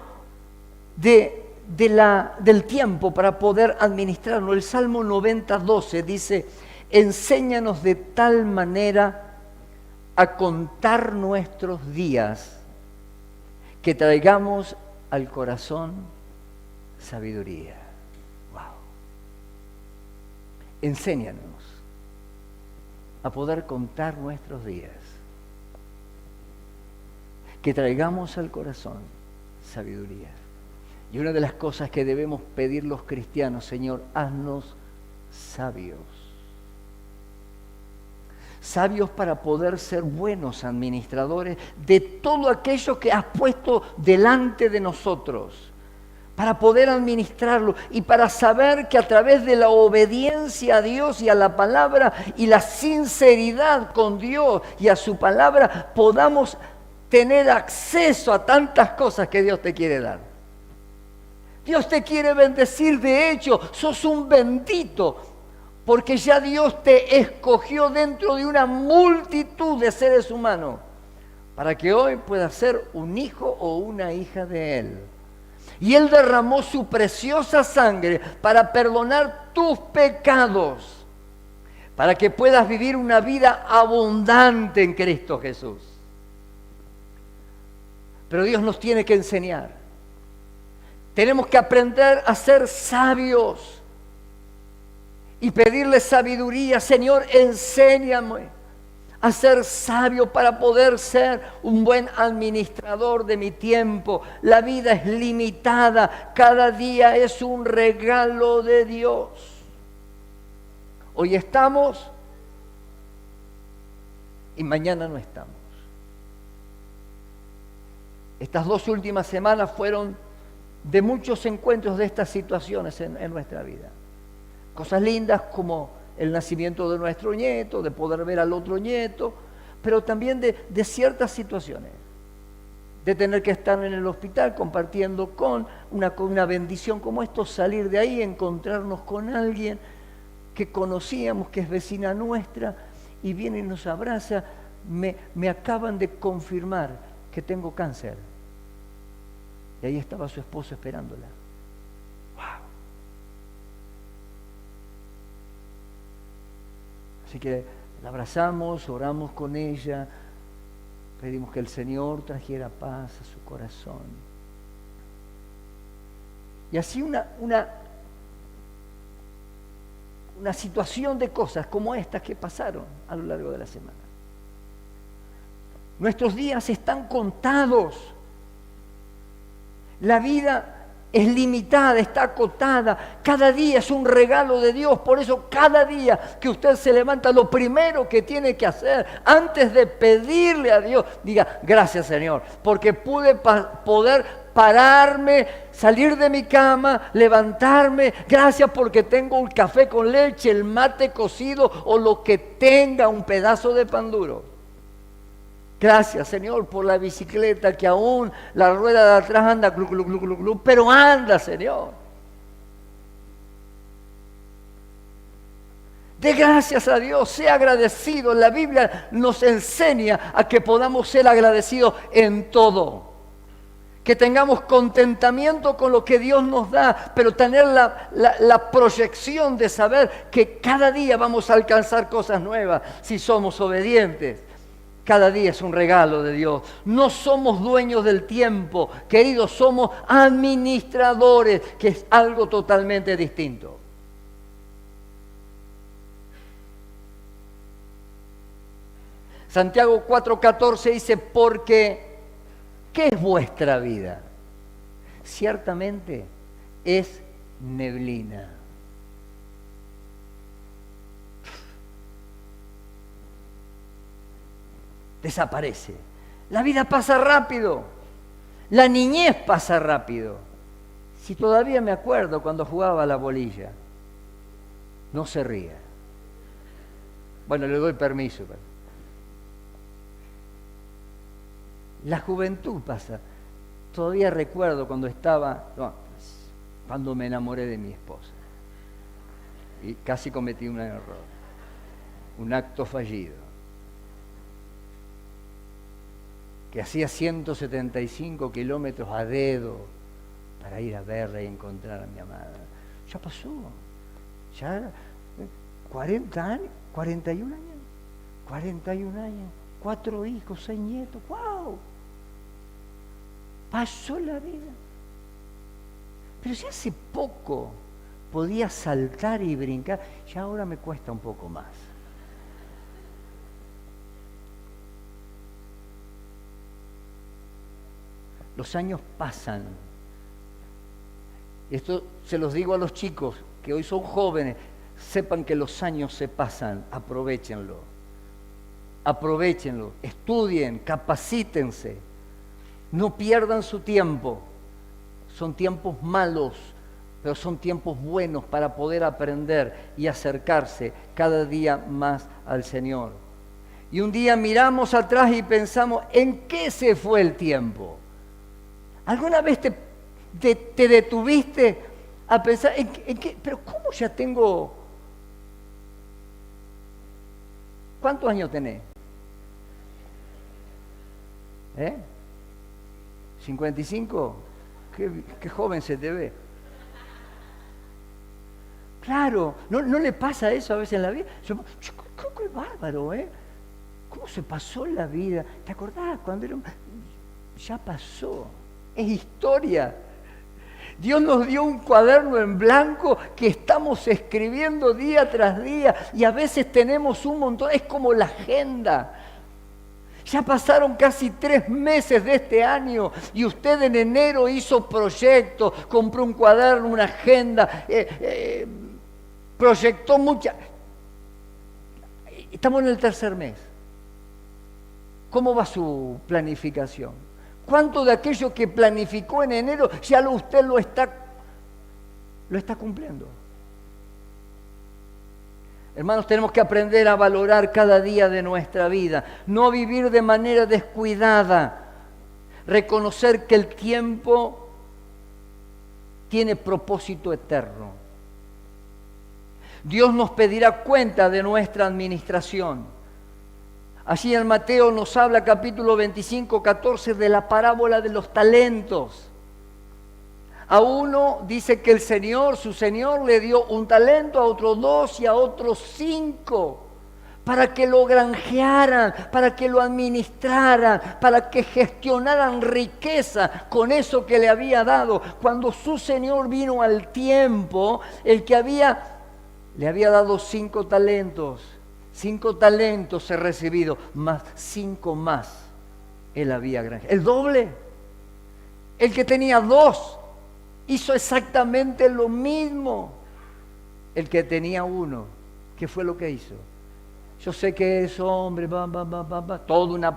del tiempo para poder administrarlo. El Salmo 90:12 dice: enséñanos de tal manera a contar nuestros días que traigamos al corazón sabiduría. Wow. Enséñanos a poder contar nuestros días, que traigamos al corazón sabiduría. Y una de las cosas que debemos pedir los cristianos: Señor, haznos sabios. Sabios para poder ser buenos administradores de todo aquello que has puesto delante de nosotros, para poder administrarlo y para saber que a través de la obediencia a Dios y a la palabra y la sinceridad con Dios y a su palabra podamos tener acceso a tantas cosas que Dios te quiere dar. Dios te quiere bendecir, de hecho, sos un bendito, porque ya Dios te escogió dentro de una multitud de seres humanos para que hoy puedas ser un hijo o una hija de Él. Y Él derramó su preciosa sangre para perdonar tus pecados, para que puedas vivir una vida abundante en Cristo Jesús. Pero Dios nos tiene que enseñar. Tenemos que aprender a ser sabios y pedirle sabiduría. Señor, enséñame a ser sabio para poder ser un buen administrador de mi tiempo. La vida es limitada, cada día es un regalo de Dios. Hoy estamos y mañana no estamos. Estas 2 últimas semanas fueron de muchos encuentros de estas situaciones en nuestra vida. Cosas lindas como el nacimiento de nuestro nieto, de poder ver al otro nieto, pero también de ciertas situaciones, de tener que estar en el hospital compartiendo con una bendición como esto, salir de ahí, encontrarnos con alguien que conocíamos, que es vecina nuestra, y viene y nos abraza. Me acaban de confirmar que tengo cáncer. Y ahí estaba su esposo esperándola. ¡Wow! Así que la abrazamos, oramos con ella, pedimos que el Señor trajera paz a su corazón. Y así una situación de cosas como estas que pasaron a lo largo de la semana. Nuestros días están contados. La vida es limitada, está acotada. Cada día es un regalo de Dios. Por eso cada día que usted se levanta, lo primero que tiene que hacer antes de pedirle a Dios, diga: gracias, Señor, porque pude poder pararme, salir de mi cama, levantarme. Gracias porque tengo un café con leche, el mate cocido o lo que tenga, un pedazo de pan duro. Gracias, Señor, por la bicicleta que aún la rueda de atrás anda glu, glu, glu, glu, glu, pero anda, Señor. De gracias a Dios, sea agradecido. La Biblia nos enseña a que podamos ser agradecidos en todo. Que tengamos contentamiento con lo que Dios nos da, pero tener la proyección de saber que cada día vamos a alcanzar cosas nuevas si somos obedientes. Cada día es un regalo de Dios. No somos dueños del tiempo, queridos, somos administradores, que es algo totalmente distinto. Santiago 4:14 dice: porque ¿qué es vuestra vida? Ciertamente es neblina. Desaparece. La vida pasa rápido. La niñez pasa rápido. Si todavía me acuerdo cuando jugaba a la bolilla. No se ría. Bueno, le doy permiso. La juventud pasa. Todavía recuerdo cuando me enamoré de mi esposa. Y casi cometí un error. Un acto fallido. Que hacía 175 kilómetros a dedo para ir a verla y encontrar a mi amada. Ya pasó. Ya 40 años, 41 años. 41 años. 4 hijos, 6 nietos. ¡Wow! Pasó la vida. Pero si hace poco podía saltar y brincar, ya ahora me cuesta un poco más. Los años pasan. Esto se los digo a los chicos que hoy son jóvenes. Sepan que los años se pasan. Aprovéchenlo. Aprovéchenlo. Estudien, capacítense. No pierdan su tiempo. Son tiempos malos, pero son tiempos buenos para poder aprender y acercarse cada día más al Señor. Y un día miramos atrás y pensamos: ¿en qué se fue el tiempo? ¿Alguna vez te detuviste a pensar en qué? Pero ¿cómo ya tengo? ¿Cuántos años tenés? ¿55? Qué joven se te ve. Claro, ¿no le pasa eso a veces en la vida? Qué bárbaro, ¿Cómo se pasó la vida? ¿Te acordás cuando era? Ya pasó. Es historia. Dios nos dio un cuaderno en blanco que estamos escribiendo día tras día y a veces tenemos un montón, es como la agenda. Ya pasaron casi 3 meses de este año y usted en enero hizo proyectos, compró un cuaderno, una agenda, proyectó muchas. Estamos en el 3er mes. ¿Cómo va su planificación? ¿Cuánto de aquello que planificó en enero ya usted lo está cumpliendo? Hermanos, tenemos que aprender a valorar cada día de nuestra vida, no vivir de manera descuidada, reconocer que el tiempo tiene propósito eterno. Dios nos pedirá cuenta de nuestra administración. Allí en Mateo nos habla, capítulo 25, 14, de la parábola de los talentos. A uno dice que su Señor le dio un talento, a otro 2 y a otros 5, para que lo granjearan, para que lo administraran, para que gestionaran riqueza con eso que le había dado. Cuando su Señor vino al tiempo, el que le había dado 5 talentos. 5 talentos he recibido, más 5 más él había granjeado. El doble. El que tenía 2 hizo exactamente lo mismo. El que tenía 1, ¿qué fue lo que hizo? Yo sé que es hombre, toda una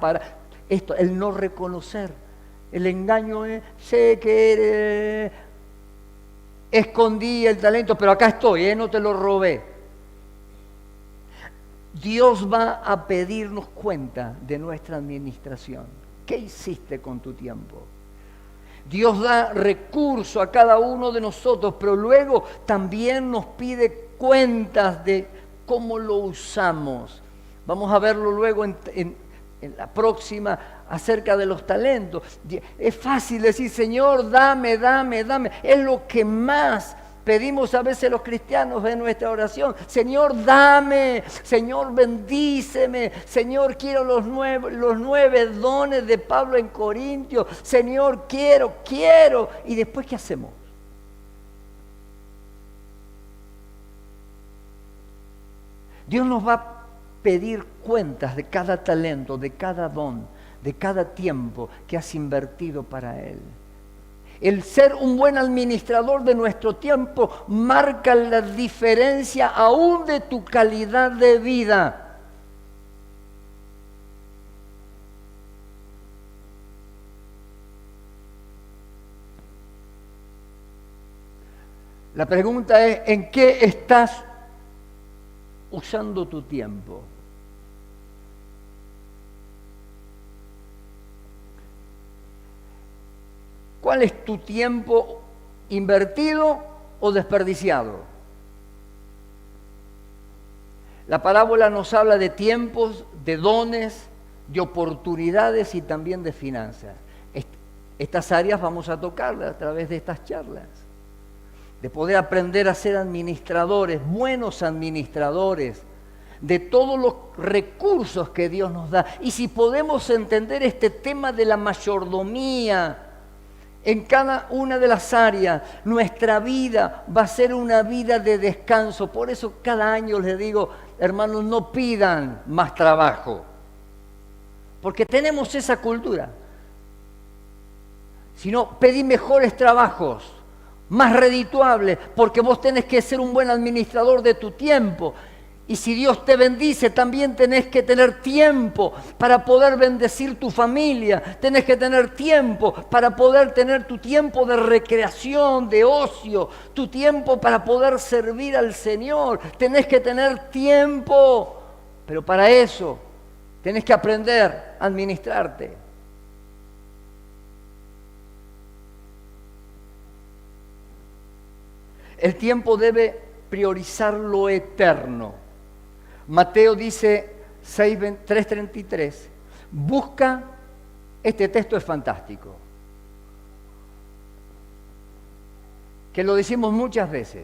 esto, el no reconocer. El engaño es, sé que escondí el talento, pero acá estoy, no te lo robé. Dios va a pedirnos cuenta de nuestra administración. ¿Qué hiciste con tu tiempo? Dios da recurso a cada uno de nosotros, pero luego también nos pide cuentas de cómo lo usamos. Vamos a verlo luego en la próxima acerca de los talentos. Es fácil decir, Señor, dame. Es lo que más pedimos a veces los cristianos en nuestra oración. Señor, dame. Señor, bendíceme. Señor, quiero los 9 dones de Pablo en Corintios. Señor, quiero. ¿Y después qué hacemos? Dios nos va a pedir cuentas de cada talento, de cada don, de cada tiempo que has invertido para Él. El ser un buen administrador de nuestro tiempo marca la diferencia aún de tu calidad de vida. La pregunta es, ¿en qué estás usando tu tiempo? ¿Cuál es tu tiempo invertido o desperdiciado? La parábola nos habla de tiempos, de dones, de oportunidades y también de finanzas. Estas áreas vamos a tocarlas a través de estas charlas. De poder aprender a ser administradores, buenos administradores, de todos los recursos que Dios nos da. Y si podemos entender este tema de la mayordomía en cada una de las áreas, nuestra vida va a ser una vida de descanso. Por eso cada año les digo, hermanos, no pidan más trabajo, porque tenemos esa cultura. Sino pedí mejores trabajos, más redituables, porque vos tenés que ser un buen administrador de tu tiempo. Y si Dios te bendice, también tenés que tener tiempo para poder bendecir tu familia. Tenés que tener tiempo para poder tener tu tiempo de recreación, de ocio, tu tiempo para poder servir al Señor. Tenés que tener tiempo, pero para eso tenés que aprender a administrarte. El tiempo debe priorizar lo eterno. Mateo dice 3:33, busca, este texto es fantástico, que lo decimos muchas veces.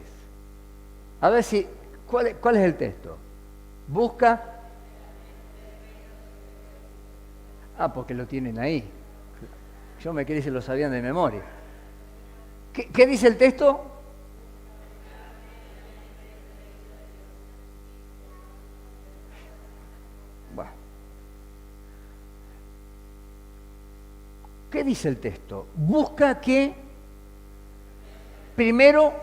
A ver si, ¿cuál es el texto? Busca, porque lo tienen ahí. Yo me creí que se lo sabían de memoria. ¿Qué dice el texto? ¿Qué dice el texto? Busca que primero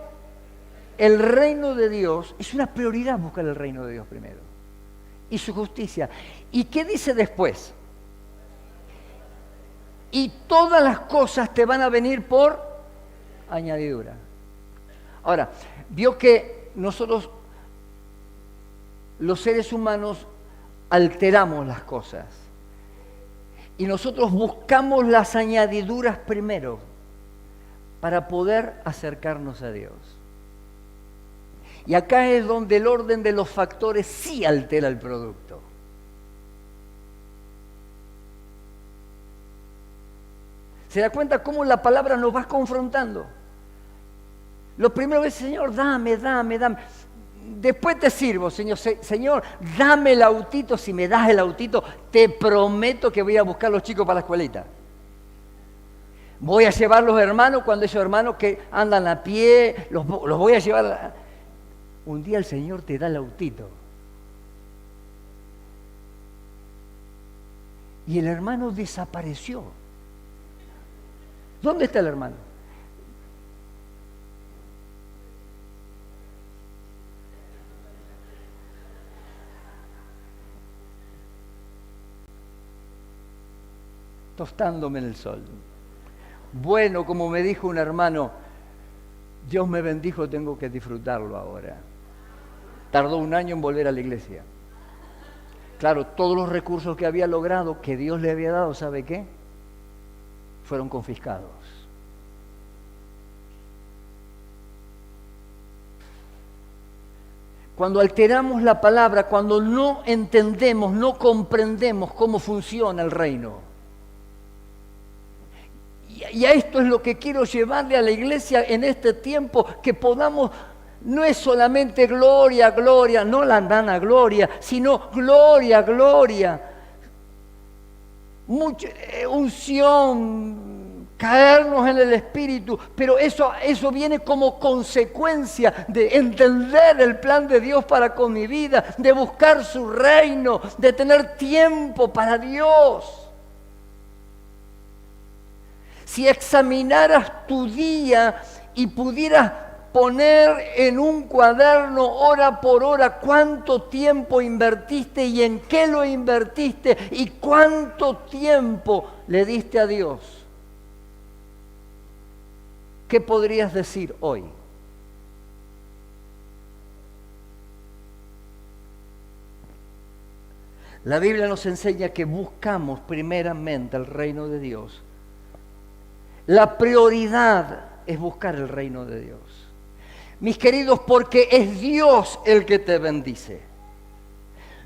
el reino de Dios, es una prioridad buscar el reino de Dios primero, y su justicia. ¿Y qué dice después? Y todas las cosas te van a venir por añadidura. Ahora, vio que nosotros, los seres humanos, alteramos las cosas. Y nosotros buscamos las añadiduras primero para poder acercarnos a Dios. Y acá es donde el orden de los factores sí altera el producto. ¿Se da cuenta cómo la palabra nos va confrontando? Lo primero es, Señor, dame. Después te sirvo, Señor. Señor, dame el autito. Si me das el autito, te prometo que voy a buscar a los chicos para la escuelita. Voy a llevar los hermanos, cuando esos hermanos que andan a pie, los voy a llevar. Un día el Señor te da el autito. Y el hermano desapareció. ¿Dónde está el hermano? Tostándome en el sol. Bueno, como me dijo un hermano, Dios me bendijo, tengo que disfrutarlo ahora. Tardó 1 año en volver a la iglesia. Claro, todos los recursos que había logrado, que Dios le había dado, ¿sabe qué? Fueron confiscados. Cuando alteramos la palabra, cuando no entendemos, no comprendemos cómo funciona el reino. Y a esto es lo que quiero llevarle a la iglesia en este tiempo, que podamos, no es solamente gloria, no la andana gloria, sino gloria, mucha unción, caernos en el Espíritu, pero eso viene como consecuencia de entender el plan de Dios para con mi vida, de buscar su reino, de tener tiempo para Dios. Si examinaras tu día y pudieras poner en un cuaderno hora por hora cuánto tiempo invertiste y en qué lo invertiste y cuánto tiempo le diste a Dios, ¿qué podrías decir hoy? La Biblia nos enseña que buscamos primeramente el reino de Dios. La prioridad es buscar el reino de Dios. Mis queridos, porque es Dios el que te bendice.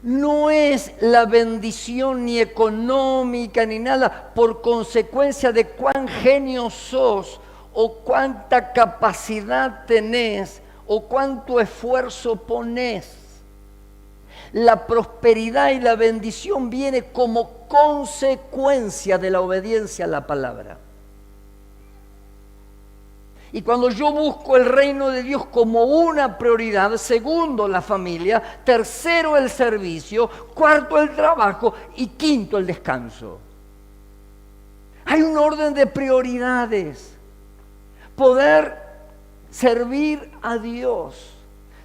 No es la bendición ni económica ni nada por consecuencia de cuán genio sos o cuánta capacidad tenés o cuánto esfuerzo ponés. La prosperidad y la bendición viene como consecuencia de la obediencia a la palabra. Y cuando yo busco el reino de Dios como una prioridad, segundo, la familia, tercero, el servicio, cuarto, el trabajo y quinto, el descanso. Hay un orden de prioridades. Poder servir a Dios.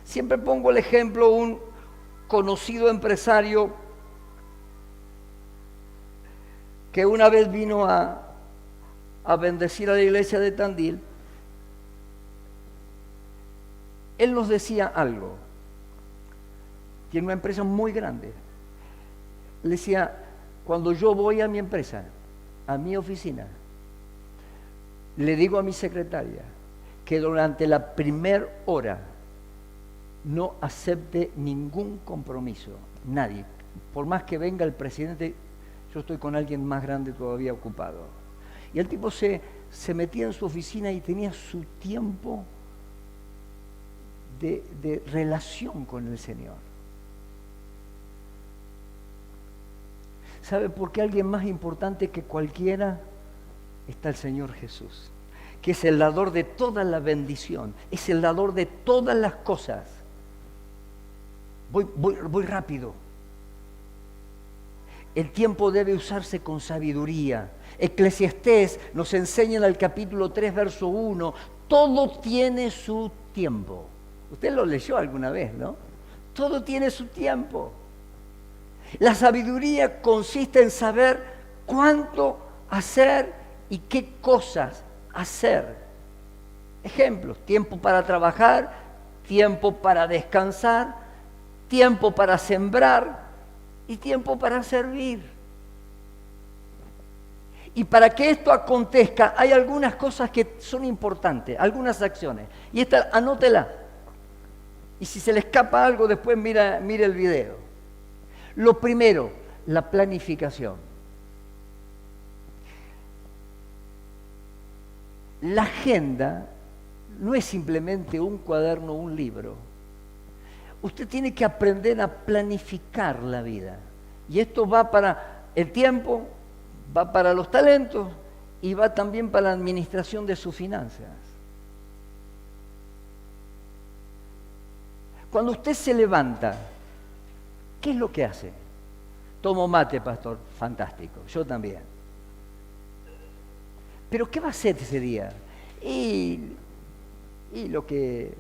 Siempre pongo el ejemplo, un conocido empresario que una vez vino a bendecir a la iglesia de Tandil. Él nos decía algo. Tiene una empresa muy grande. Le decía, cuando yo voy a mi empresa, a mi oficina, le digo a mi secretaria que durante la primera hora no acepte ningún compromiso, nadie. Por más que venga el presidente, yo estoy con alguien más grande todavía ocupado. Y el tipo se metía en su oficina y tenía su tiempo de relación con el Señor. ¿Sabe por qué alguien más importante que cualquiera está el Señor Jesús? Que es el dador de toda la bendición, es el dador de todas las cosas. Voy rápido. El tiempo debe usarse con sabiduría. Eclesiastés nos enseña en el capítulo 3, verso 1, todo tiene su tiempo. Usted lo leyó alguna vez, ¿no? Todo tiene su tiempo. La sabiduría consiste en saber cuánto hacer y qué cosas hacer. Ejemplos: tiempo para trabajar, tiempo para descansar, tiempo para sembrar y tiempo para servir. Y para que esto acontezca hay algunas cosas que son importantes, algunas acciones. Y esta, anótela. Y si se le escapa algo, después mire el video. Lo primero, la planificación. la agenda no es simplemente un cuaderno o un libro. Usted tiene que aprender a planificar la vida. Y esto va para el tiempo, va para los talentos y va también para la administración de sus finanzas. Cuando usted se levanta, ¿qué es lo que hace? Tomo mate, pastor. Fantástico. Yo también. Pero ¿qué va a hacer ese día? Y lo que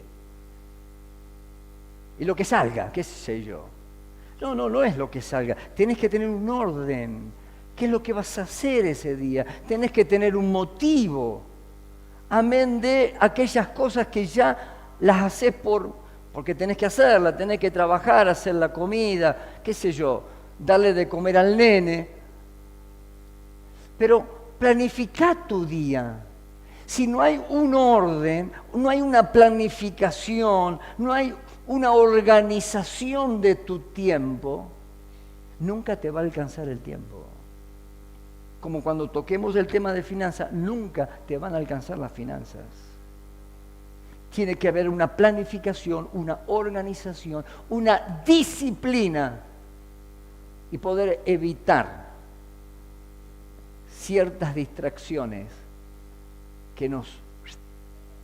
salga, qué sé yo. No es lo que salga. Tenés que tener un orden. ¿Qué es lo que vas a hacer ese día? Tenés que tener un motivo. Amén de aquellas cosas que ya las haces porque tenés que hacerlas, tenés que trabajar, hacer la comida, qué sé yo, darle de comer al nene. Pero planificá tu día. Si no hay un orden, no hay una planificación, no hay una organización de tu tiempo, nunca te va a alcanzar el tiempo. Como cuando toquemos el tema de finanzas, nunca te van a alcanzar las finanzas. Tiene que haber una planificación, una organización, una disciplina y poder evitar ciertas distracciones que nos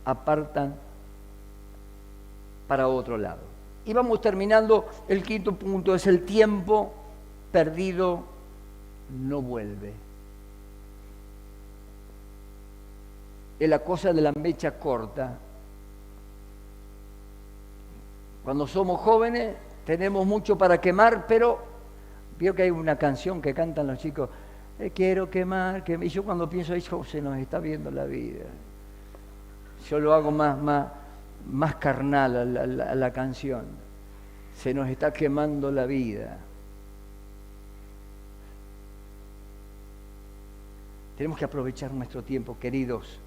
apartan para otro lado. Y vamos terminando, el quinto punto es el tiempo perdido no vuelve. Es la cosa de la mecha corta. Cuando somos jóvenes tenemos mucho para quemar, pero veo que hay una canción que cantan los chicos, quiero quemar, y yo cuando pienso eso, se nos está viendo la vida. Yo lo hago más carnal a la canción. Se nos está quemando la vida. Tenemos que aprovechar nuestro tiempo, queridos.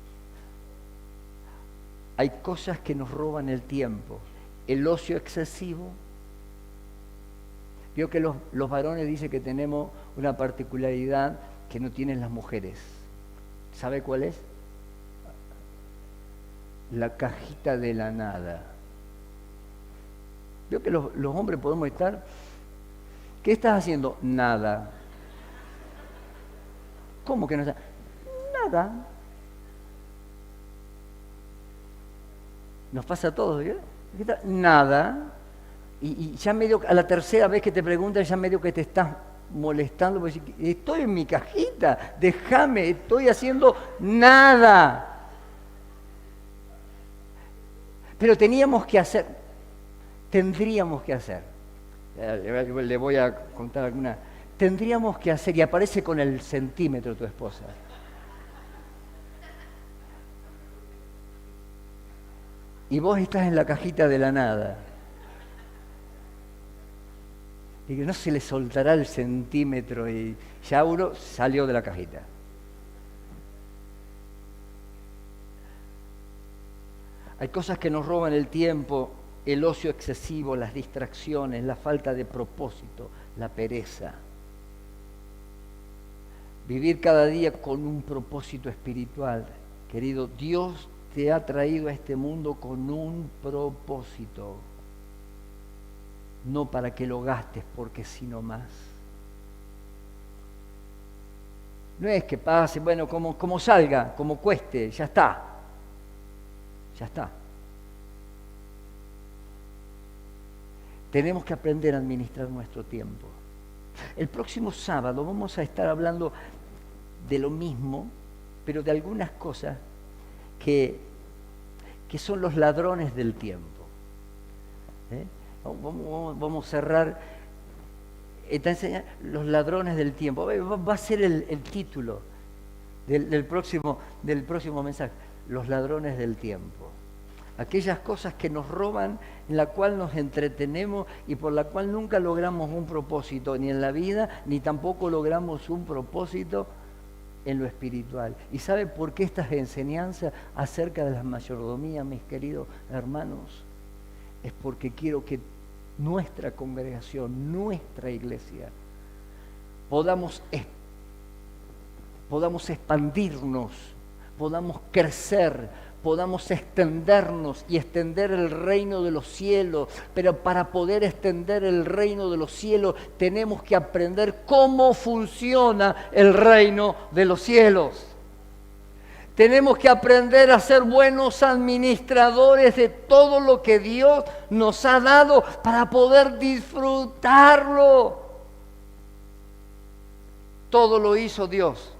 Hay cosas que nos roban el tiempo. El ocio excesivo. Veo que los varones dicen que tenemos una particularidad que no tienen las mujeres. ¿Sabe cuál es? La cajita de la nada. Veo que los hombres podemos estar... ¿Qué estás haciendo? Nada. ¿Cómo que no estás? Nada. Nos pasa a todos, ¿eh? Nada. Y ya medio, a la tercera vez que te preguntan, ya medio que te estás molestando, porque estoy en mi cajita, déjame, estoy haciendo nada. Pero tendríamos que hacer, le voy a contar alguna, tendríamos que hacer, y aparece con el centímetro tu esposa. Y vos estás en la cajita de la nada. Y que no se le soltará el centímetro y ya uno salió de la cajita. Hay cosas que nos roban el tiempo, el ocio excesivo, las distracciones, la falta de propósito, la pereza. Vivir cada día con un propósito espiritual. Querido, Dios te ha traído a este mundo con un propósito. No para que lo gastes porque si no más. No es que pase, bueno, como salga, como cueste, ya está. Ya está. Tenemos que aprender a administrar nuestro tiempo. El próximo sábado vamos a estar hablando de lo mismo, pero de algunas cosas que son los ladrones del tiempo. Vamos a cerrar esta enseñanza, los ladrones del tiempo. Va a ser el título del próximo mensaje, los ladrones del tiempo. Aquellas cosas que nos roban, en la cual nos entretenemos y por la cual nunca logramos un propósito, ni en la vida, ni tampoco logramos un propósito en lo espiritual. ¿Y sabe por qué estas enseñanzas acerca de la mayordomía, mis queridos hermanos? Es porque quiero que nuestra congregación, nuestra iglesia, podamos expandirnos, podamos crecer, podamos extendernos y extender el reino de los cielos. Pero para poder extender el reino de los cielos tenemos que aprender cómo funciona el reino de los cielos. Tenemos que aprender a ser buenos administradores de todo lo que Dios nos ha dado para poder disfrutarlo. Todo lo hizo Dios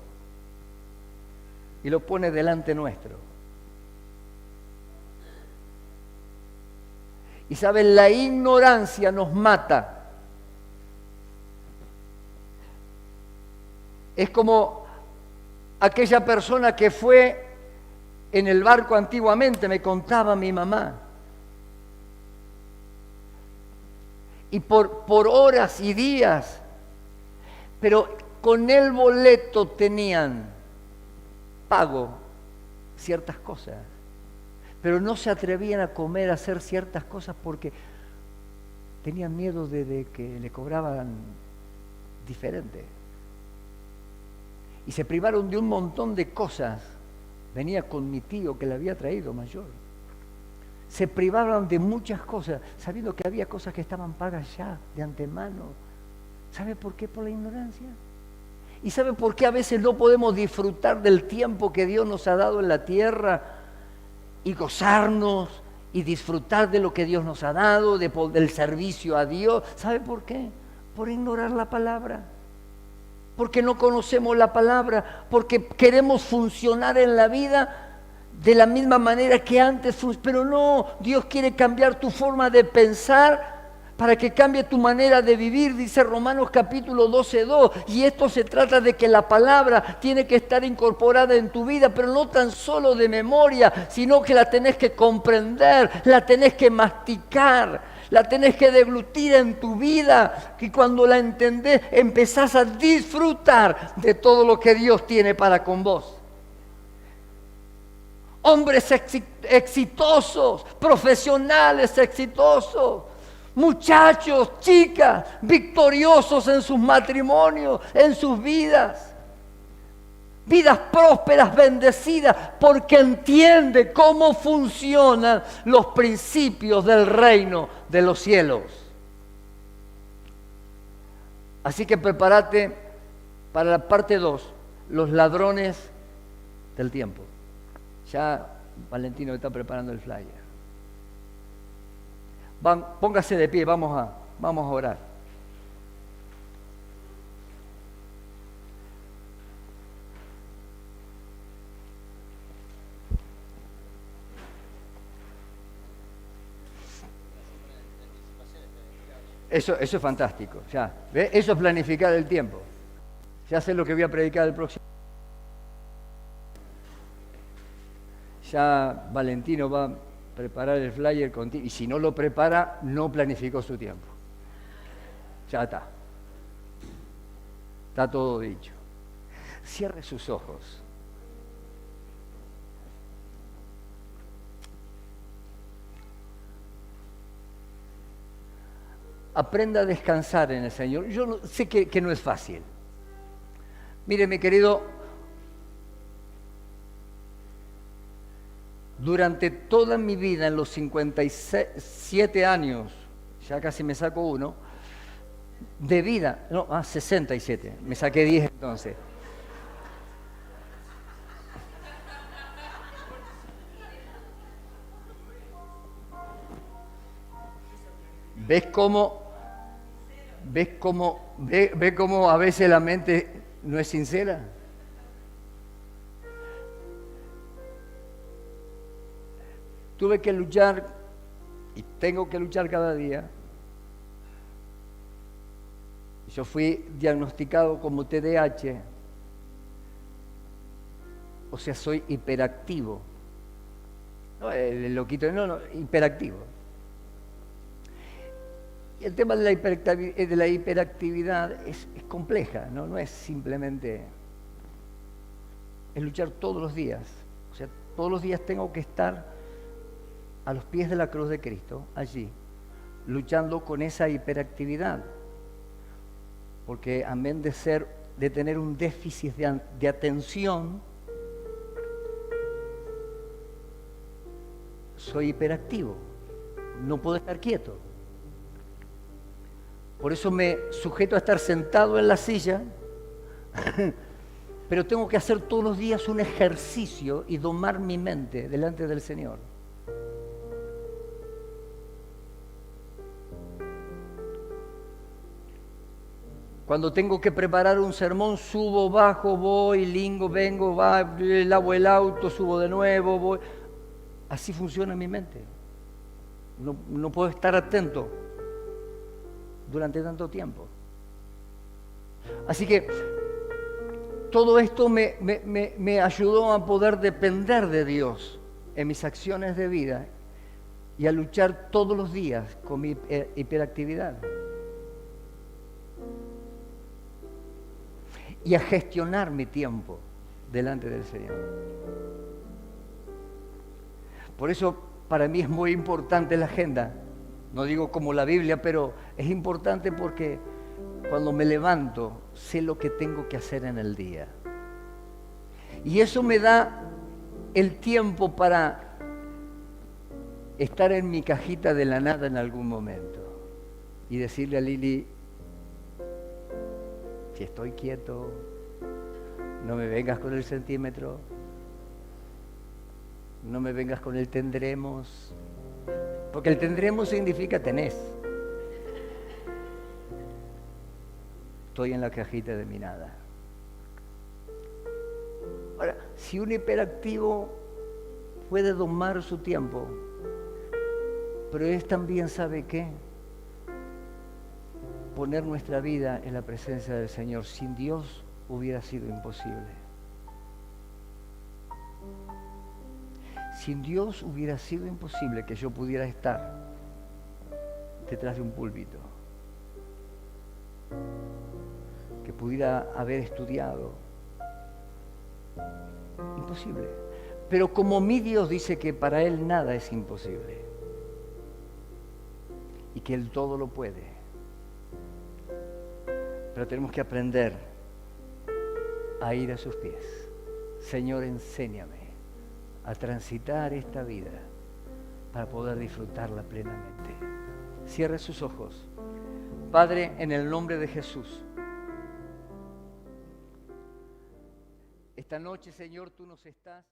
y lo pone delante nuestro. Y saben, la ignorancia nos mata. Es como aquella persona que fue en el barco antiguamente, me contaba mi mamá. Y por horas y días, pero con el boleto tenían pago ciertas cosas, pero no se atrevían a comer, a hacer ciertas cosas porque tenían miedo de que le cobraban diferente. Y se privaron de un montón de cosas. Venía con mi tío que le había traído mayor. Se privaron de muchas cosas, sabiendo que había cosas que estaban pagas ya de antemano. ¿Sabe por qué? Por la ignorancia. ¿Y sabe por qué a veces no podemos disfrutar del tiempo que Dios nos ha dado en la tierra y gozarnos y disfrutar de lo que Dios nos ha dado, del servicio a Dios? ¿Sabe por qué? Por ignorar la palabra. Porque no conocemos la palabra, porque queremos funcionar en la vida de la misma manera que antes, pero no, Dios quiere cambiar tu forma de pensar para que cambie tu manera de vivir, dice Romanos capítulo 12:2, y esto se trata de que la palabra tiene que estar incorporada en tu vida, pero no tan solo de memoria, sino que la tenés que comprender, la tenés que masticar, la tenés que deglutir en tu vida, que cuando la entendés empezás a disfrutar de todo lo que Dios tiene para con vos. Hombres exitosos, profesionales exitosos, muchachos, chicas, victoriosos en sus matrimonios, en sus vidas. Vidas prósperas, bendecidas, porque entiende cómo funcionan los principios del reino de los cielos. Así que prepárate para la parte 2, los ladrones del tiempo. Ya Valentino está preparando el flyer. Póngase de pie, vamos a orar. Eso es fantástico, ya. ¿Ve? Eso es planificar el tiempo. Ya sé lo que voy a predicar el próximo. Ya Valentino va a preparar el flyer contigo. Y si no lo prepara, no planificó su tiempo. Ya está. Está todo dicho. Cierre sus ojos. Aprenda a descansar en el Señor. Yo sé que no es fácil. Mire, mi querido, durante toda mi vida, en los 57 años, ya casi me saco uno, de vida, 67, me saqué 10 entonces. ¿Ves cómo a veces la mente no es sincera? Tuve que luchar y tengo que luchar cada día. Yo fui diagnosticado como TDAH, o sea, soy hiperactivo. No, el loquito, no, hiperactivo. El tema de la hiperactividad es compleja, ¿no? No es simplemente, es luchar todos los días. O sea, todos los días tengo que estar a los pies de la cruz de Cristo, allí, luchando con esa hiperactividad. Porque amén de tener un déficit de atención, soy hiperactivo, no puedo estar quieto. Por eso me sujeto a estar sentado en la silla, pero tengo que hacer todos los días un ejercicio y domar mi mente delante del Señor. Cuando tengo que preparar un sermón, subo, bajo, voy, lingo, vengo, lavo el auto, subo de nuevo, voy. Así funciona mi mente. No puedo estar atento durante tanto tiempo. Así que todo esto me ayudó a poder depender de Dios en mis acciones de vida y a luchar todos los días con mi hiperactividad. Y a gestionar mi tiempo delante del Señor. Por eso para mí es muy importante la agenda. No digo como la Biblia, pero es importante porque cuando me levanto sé lo que tengo que hacer en el día. Y eso me da el tiempo para estar en mi cajita de la nada en algún momento y decirle a Lili, si estoy quieto, no me vengas con el centímetro, no me vengas con el tendremos, porque el tendremos significa tenés. Estoy en la cajita de mi nada. Ahora, si un hiperactivo puede domar su tiempo, pero él también sabe qué, poner nuestra vida en la presencia del Señor. Sin Dios hubiera sido imposible. Sin Dios hubiera sido imposible que yo pudiera estar detrás de un púlpito, que pudiera haber estudiado. Imposible. Pero como mi Dios dice que para Él nada es imposible y que Él todo lo puede. Pero tenemos que aprender a ir a sus pies. Señor, enséñame a transitar esta vida para poder disfrutarla plenamente. Cierre sus ojos. Padre, en el nombre de Jesús, esta noche, Señor, tú nos estás